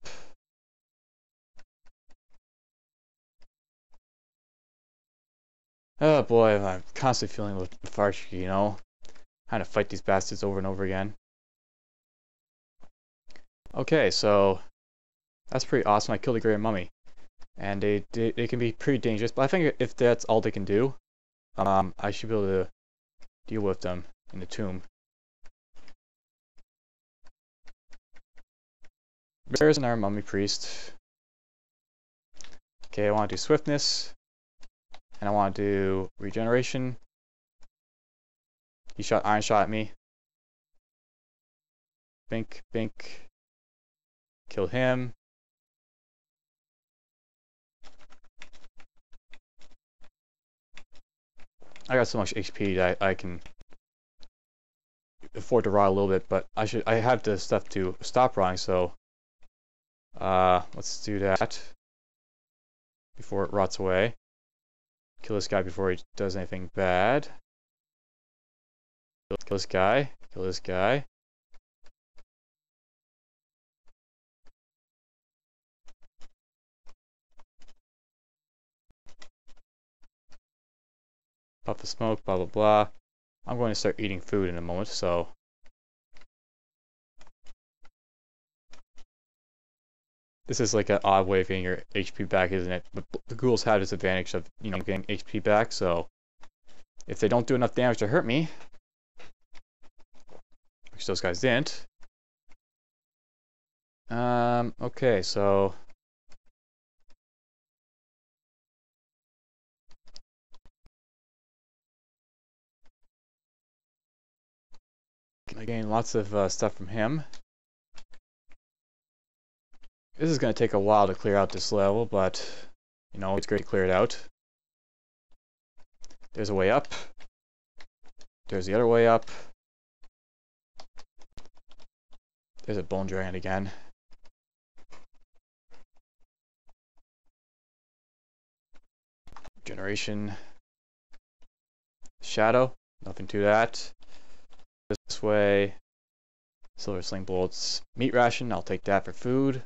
Oh boy, I'm constantly feeling lethargic, you know? Trying to fight these bastards over and over again. Okay, so that's pretty awesome. I killed a greater mummy. And they can be pretty dangerous, but I think if that's all they can do, I should be able to deal with them in the tomb. There's another mummy priest. Okay, I want to do swiftness. And I want to do regeneration. He shot iron shot at me. Bink, bink. Kill him. I got so much HP that I can afford to rot a little bit, but I have the stuff to stop rotting, so let's do that before it rots away. Kill this guy before he does anything bad. Kill this guy. Kill this guy. Puff the smoke, blah blah blah. I'm going to start eating food in a moment, so this is like an odd way of getting your HP back, isn't it? But the ghouls have this advantage of, you know, getting HP back, so if they don't do enough damage to hurt me, which those guys didn't. Okay, so I gained lots of stuff from him. This is going to take a while to clear out this level, but, you know, it's great to clear it out. There's a way up. There's the other way up. There's a bone dragon again. Generation. Shadow. Nothing to that. This way. Silver sling bullets. Meat ration. I'll take that for food.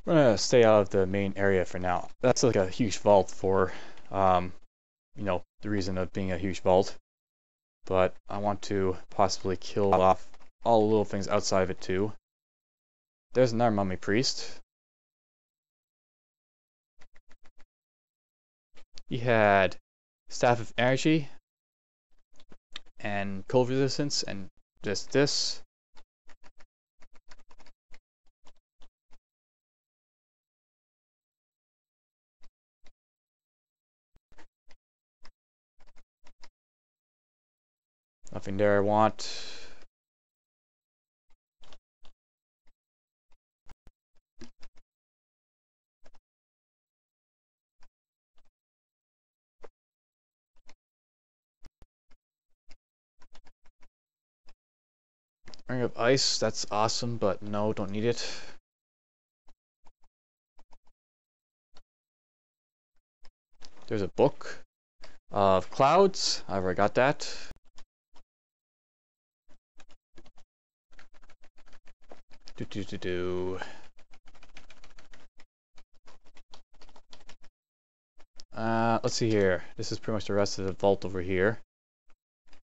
We're gonna stay out of the main area for now. That's like a huge vault for, you know, the reason of being a huge vault. But I want to possibly kill off all the little things outside of it too. There's another mummy priest. He had Staff of Energy and cold resistance and just this. Nothing there I want. Ring of Ice, that's awesome, but no, don't need it. There's a book of clouds. I've already got that. Let's see here. This is pretty much the rest of the vault over here.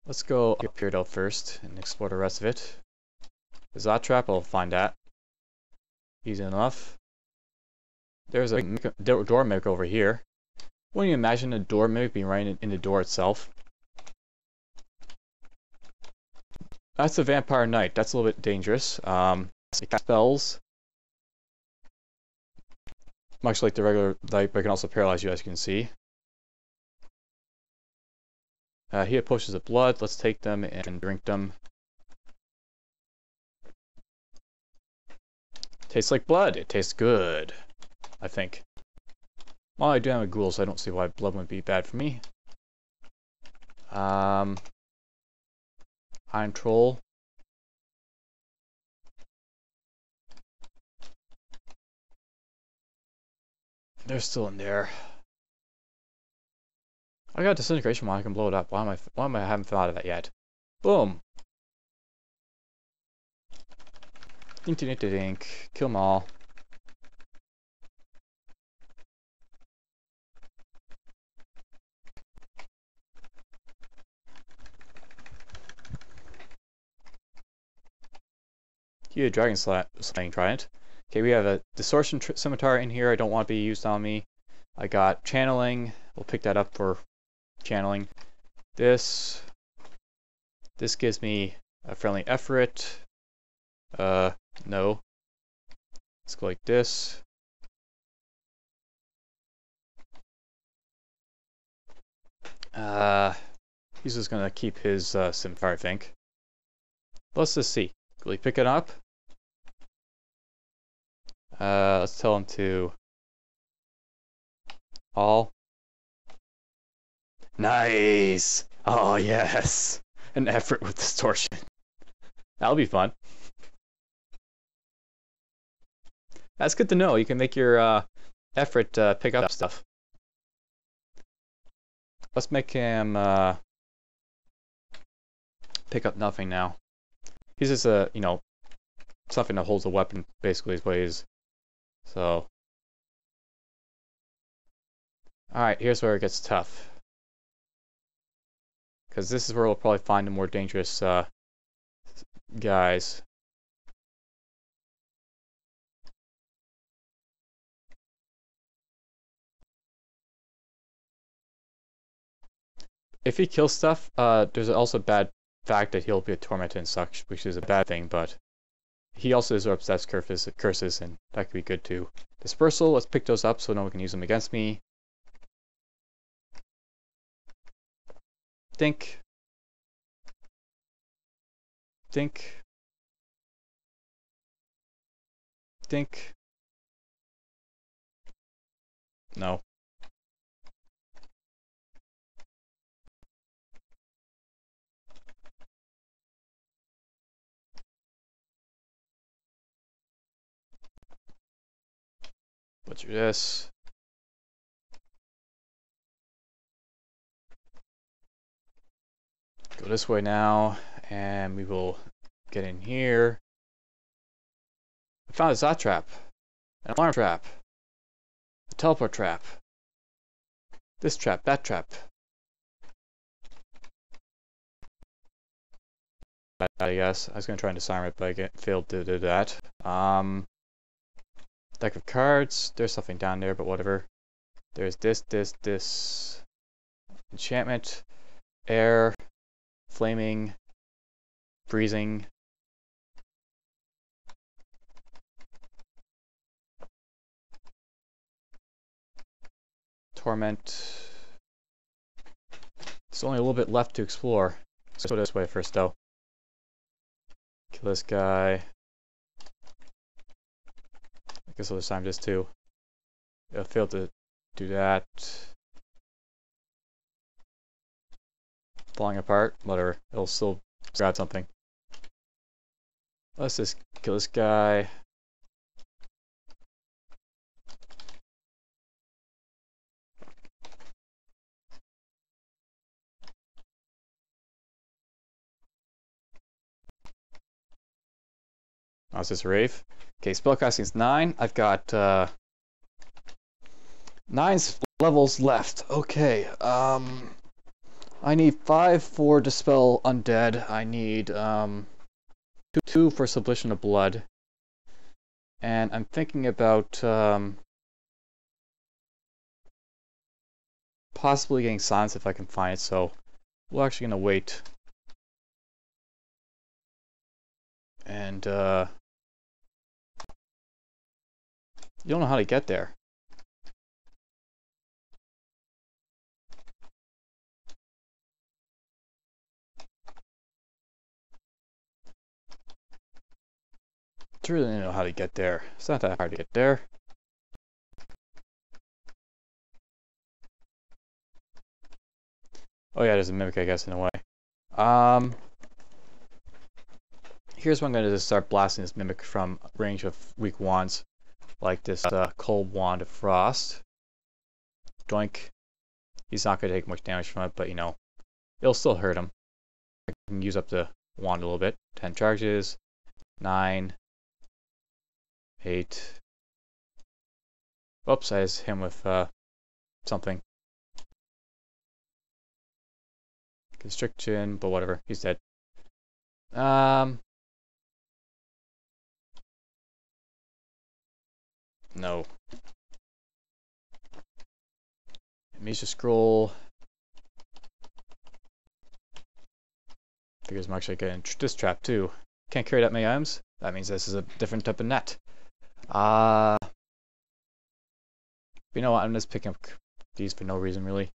Let's go up here though first and explore the rest of it. The Zot Trap, I'll find that. Easy enough. There's a door mimic over here. Wouldn't you imagine a door mimic being right in the door itself? That's a Vampire Knight. That's a little bit dangerous. It casts spells. Much like the regular Knight, but it can also paralyze you, as you can see. He had potions of blood. Let's take them and drink them. Tastes like blood. It tastes good, I think. Well, I do have a ghoul, so I don't see why blood wouldn't be bad for me. Iron Troll. They're still in there. I got disintegration while I can blow it up. Why am I haven't thought of that yet? Boom. Dink dink dink dink. Kill them all. He had Dragon Slaying Trident. Okay, we have a Distortion Scimitar in here. I don't want to be used on me. I got Channeling. We'll pick that up for channeling. This gives me a friendly Efreet. No. Let's go like this. He's just gonna keep his Scimitar, I think. Let's just see. Will he pick it up? Let's tell him to all. Nice! Oh, yes! An Efreet with distortion. That'll be fun. That's good to know. You can make your Efreet pick up stuff. Let's make him pick up nothing now. He's just you know, something that holds a weapon, basically is what he is. So, alright, here's where it gets tough. Because this is where we'll probably find the more dangerous guys. If he kills stuff, there's also a bad fact that he'll be tormented and such, which is a bad thing, but he also absorbs death curses, and that could be good too. Dispersal, let's pick those up so no one can use them against me. Think. No. Butcher this. Go this way now, and we will get in here. I found a Zot trap, an alarm trap, a teleport trap, this trap, that trap. I guess I was gonna try and disarm it, but I failed to do that. Deck of cards. There's something down there, but whatever. There's this. Enchantment, air, flaming, freezing. Torment. There's only a little bit left to explore. Let's go this way first, though. Kill this guy. I guess I'll disarm this too. I failed to do that. Falling apart, whatever. It'll still grab something. Let's just kill this guy. Oh, it's just a rave. Okay, spellcasting is 9. I've got 9 levels left. Okay, I need 5 for Dispel Undead. I need 2 for Sublimation of Blood. And I'm thinking about possibly getting Silence if I can find it, so we're actually going to wait. And you don't know how to get there. I really don't know how to get there. It's not that hard to get there. Oh yeah, there's a mimic, I guess, in a way. Here's what I'm going to just start blasting this mimic from range of weak wands, like this cold wand of frost. Doink. He's not going to take much damage from it, but you know, it'll still hurt him. I can use up the wand a little bit. 10 charges. 9. 8. Oops, I just hit him with something. Constriction, but whatever, he's dead. No. Amnesia Scroll. Figures I'm actually getting this trap too. Can't carry that many items. That means this is a different type of net. You know what? I'm just picking up these for no reason, really.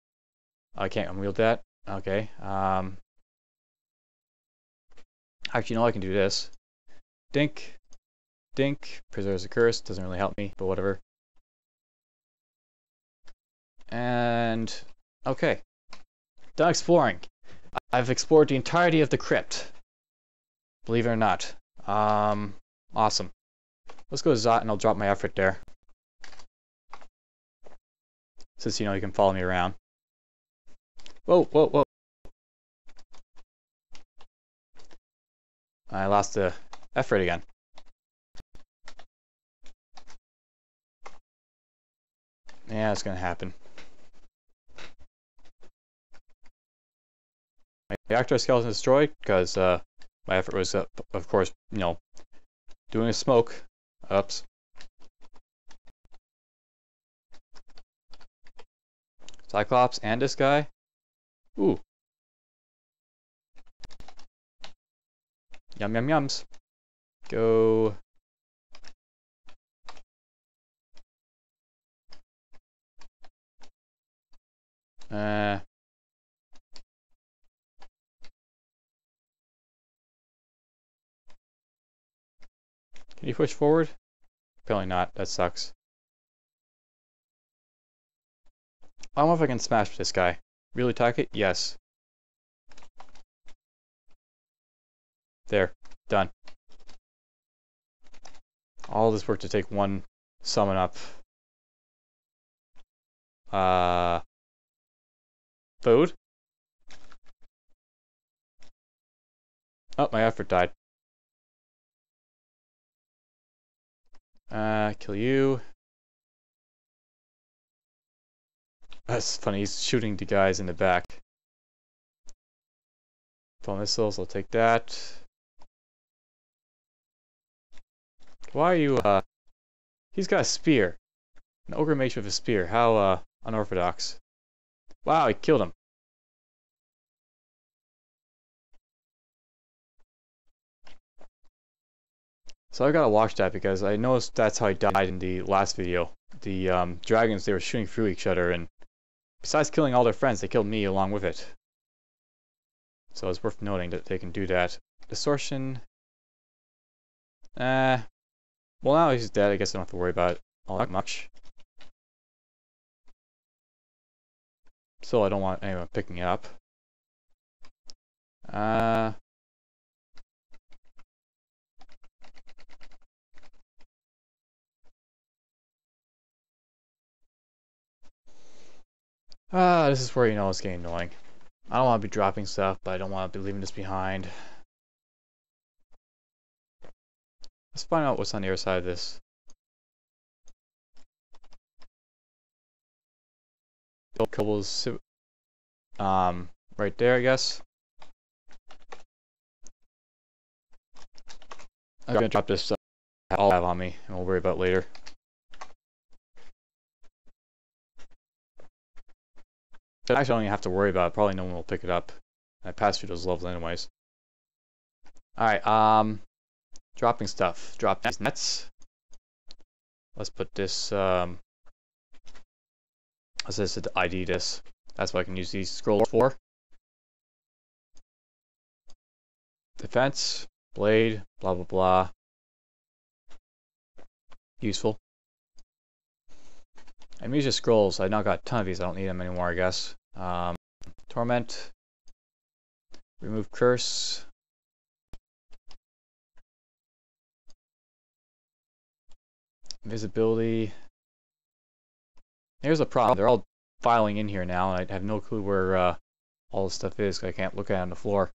I can't unwield that. Okay. Actually, no, I can do this. Dink. Dink. Preserves a curse. Doesn't really help me, but whatever. And okay. Done exploring. I've explored the entirety of the crypt. Believe it or not. Awesome. Let's go to Zot and I'll drop my Efreet there. Since, you know, you can follow me around. Whoa, whoa, whoa. I lost the Efreet again. Yeah, it's gonna happen. My reactor skeleton destroyed because my Efreet was, of course, you know, doing a smoke. Oops. Cyclops and this guy. Ooh. Yum yum yums. Go. Can you push forward? Apparently not. That sucks. I don't know if I can smash this guy. Really attack it? Yes. There. Done. All this work to take one summon up. Food? Oh, my Efreet died. Kill you. That's funny, he's shooting the guys in the back. Fall missiles, I'll take that. Why are you, he's got a spear. An ogre mage with a spear. How, unorthodox. Wow, he killed him. So I gotta watch that because I noticed that's how he died in the last video. The, dragons, they were shooting through each other, and besides killing all their friends, they killed me along with it. So it's worth noting that they can do that. Distortion. Well, now he's dead. I guess I don't have to worry about it all that much. Still, I don't want anyone picking it up. This is where, you know, it's getting annoying. I don't want to be dropping stuff, but I don't want to be leaving this behind. Let's find out what's on the other side of this. Cobble's right there, I guess. I'm gonna drop this stuff I'll have on me, and we'll worry about it later. Actually, I don't even have to worry about it. Probably no one will pick it up. I passed through those levels anyways. Alright, dropping stuff. Drop these nets. Let's put this, let's just ID this. That's what I can use these scrolls for. Defense, blade, blah blah blah. Useful. I'm using scrolls. I now got a ton of these. I don't need them anymore, I guess. Torment. Remove curse. Invisibility. Here's a problem. They're all filing in here now, and I have no clue where all this stuff is, because I can't look at it on the floor.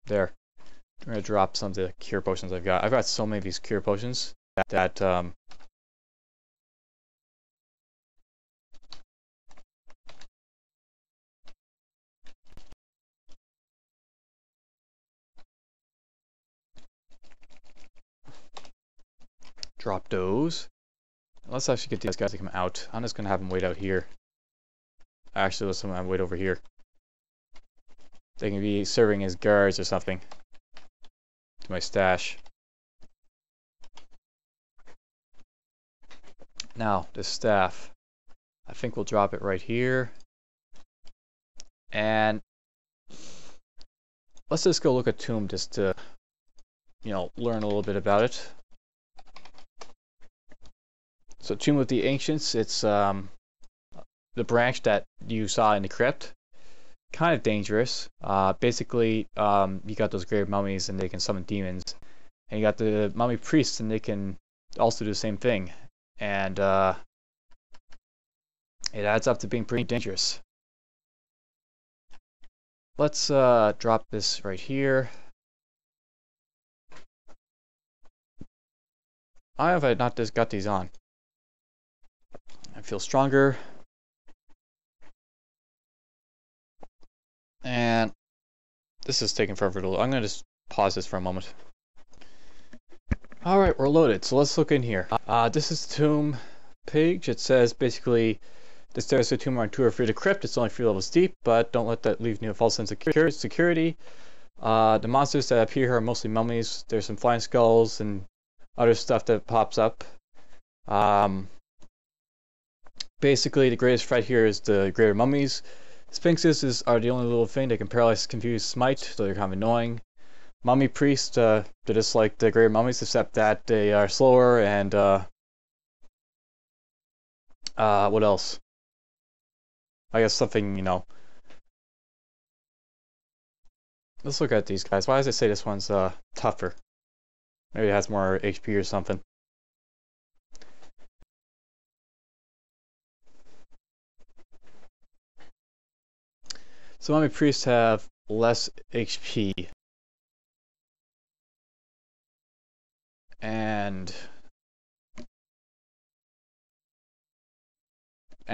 There. I'm gonna drop some of the cure potions I've got. I've got so many of these cure potions that drop those. Let's actually get these guys to come out. I'm just gonna have them wait out here. Actually, let's have them wait over here. They can be serving as guards or something to my stash. Now, this staff. I think we'll drop it right here. And let's just go look at Tomb just to, you know, learn a little bit about it. So Tomb of the Ancients, it's the branch that you saw in the Crypt. kind of dangerous. Basically, you got those grave mummies and they can summon demons. And you got the mummy priests and they can also do the same thing. And it adds up to being pretty dangerous. Let's drop this right here. How have I not just got these on? I feel stronger. And this is taking forever to load. I'm going to just pause this for a moment. Alright, we're loaded. So let's look in here. This is the tomb page. It says basically the stairs to the tomb aren't too or free to Crypt. It's only 3 levels deep, but don't let that leave you a false sense of security. The monsters that appear here are mostly mummies. There's some flying skulls and other stuff that pops up. Basically, the greatest threat here is the greater mummies. Sphinxes are the only little thing that can paralyze, confuse, smite, so they're kind of annoying. Mummy priests, they're just like the greater mummies, except that they are slower and, what else? I guess something, you know. Let's look at these guys. Why does it say this one's, tougher? Maybe it has more HP or something. So mummy priests have less HP. And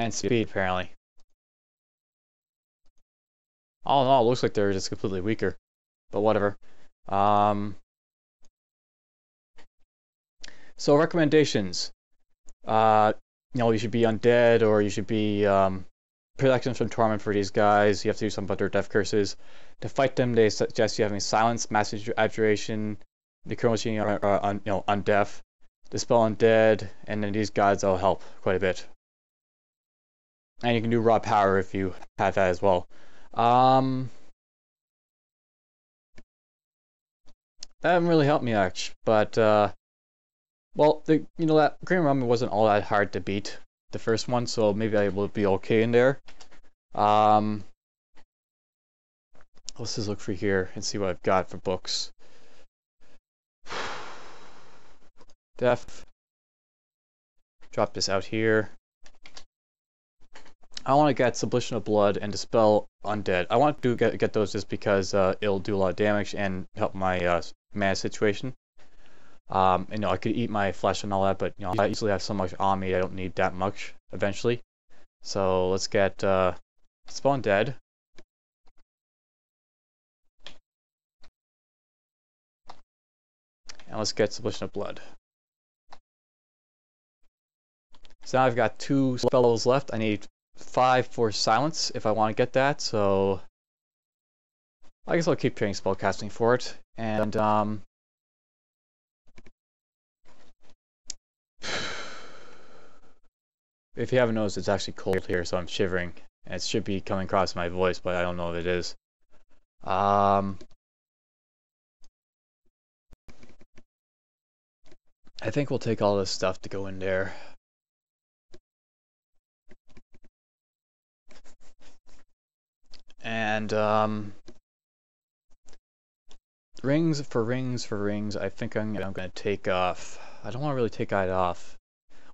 speed, apparently. All in all, it looks like they're just completely weaker. But whatever. So recommendations. You know, you should be undead, or you should be protections from torment for these guys. You have to do something about their death curses. To fight them, they suggest you having silence, massive abjuration, the current machine undeaf, dispel undead, and then these guys will help quite a bit. And you can do raw power if you have that as well. That didn't really help me much, but well, that Green Mummy wasn't all that hard to beat, the first one, so maybe I will be okay in there. Let's just look for here and see what I've got for books. Death. Drop this out here. I want to get Sublimation of Blood and Dispel Undead. I want to get those just because it'll do a lot of damage and help my mana situation. I could eat my flesh and all that, but I usually have so much on me I don't need that much eventually. So let's get Dispel Undead. And let's get Sublimation of Blood. So now I've got 2 spell levels left. I need 5 for Silence if I want to get that, so I guess I'll keep training spellcasting for it. And if you haven't noticed, it's actually cold here, so I'm shivering. And it should be coming across my voice, but I don't know if it is. I think we'll take all this stuff to go in there. And rings, I think I'm gonna take off. I don't want to really take it off.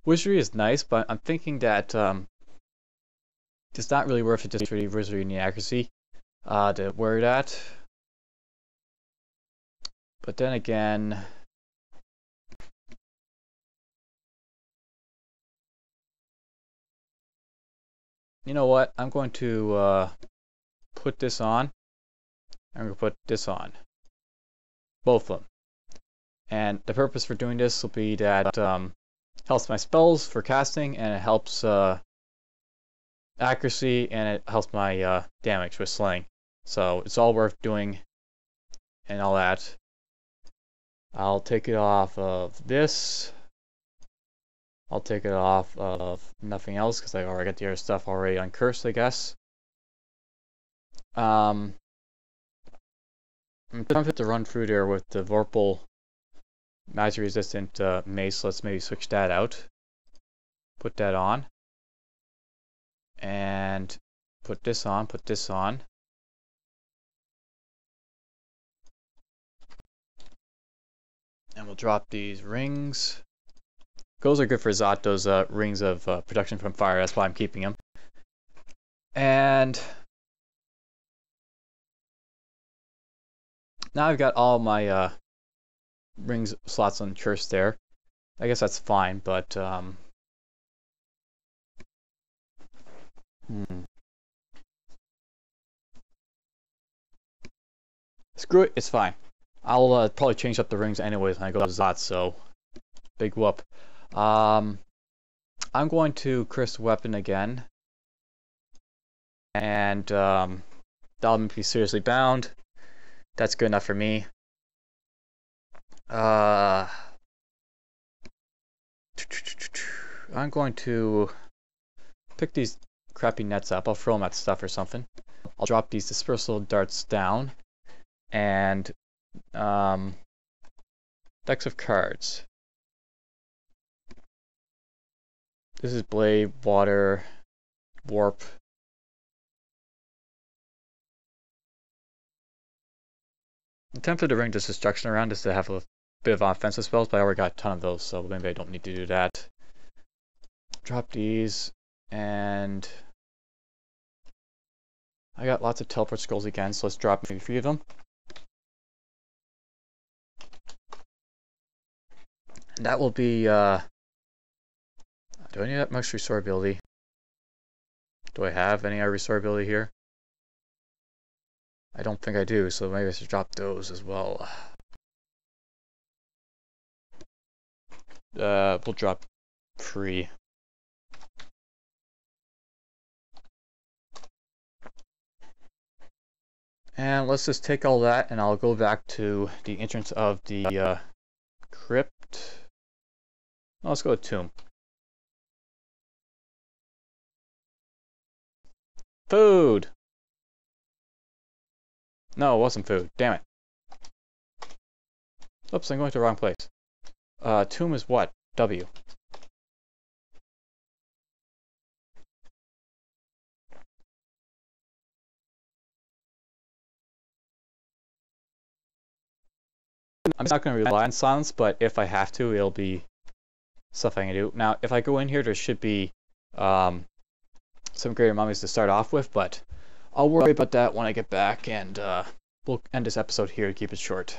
Wizardry is nice, but I'm thinking that it's not really worth it just for the wizardry and the accuracy to wear that. But then again, you know what? I'm going to put this on. I'm going to put this on. Both of them. And the purpose for doing this will be that helps my spells for casting, and it helps accuracy, and it helps my damage with slaying. So it's all worth doing and all that. I'll take it off of this. I'll take it off of nothing else because I already got the other stuff already uncursed, I guess. I'm gonna have to run through there with the Vorpal magic resistant mace. Let's maybe switch that out. Put that on. And put this on, put this on. And we'll drop these rings. Ghouls are good for Zato's rings of protection from fire. That's why I'm keeping them. And now I've got all my rings slots on church there. I guess that's fine, but screw it, it's fine. I'll probably change up the rings anyways when I go to Zot, so big whoop. I'm going to curse weapon again, and that'll make me seriously bound. That's good enough for me. I'm going to pick these crappy nets up. I'll throw them at stuff or something. I'll drop these dispersal darts down, and decks of cards. This is blade, water, warp. I'm tempted to ring this destruction around just to have a bit of offensive spells, but I already got a ton of those, so maybe I don't need to do that. Drop these, and I got lots of teleport skulls again, so let's drop maybe 3 of them. And that will be, do I need that much restorability? Do I have any restorability here? I don't think I do, so maybe I should drop those as well. We'll drop 3. And let's just take all that, and I'll go back to the entrance of the crypt. No, let's go to tomb. Food! No, it wasn't food. Damn it. Oops, I'm going to the wrong place. Tomb is what? W. I'm not going to rely on silence, but if I have to, it'll be stuff I can do. Now, if I go in here, there should be some greater mummies to start off with, but I'll worry about that when I get back, and we'll end this episode here to keep it short.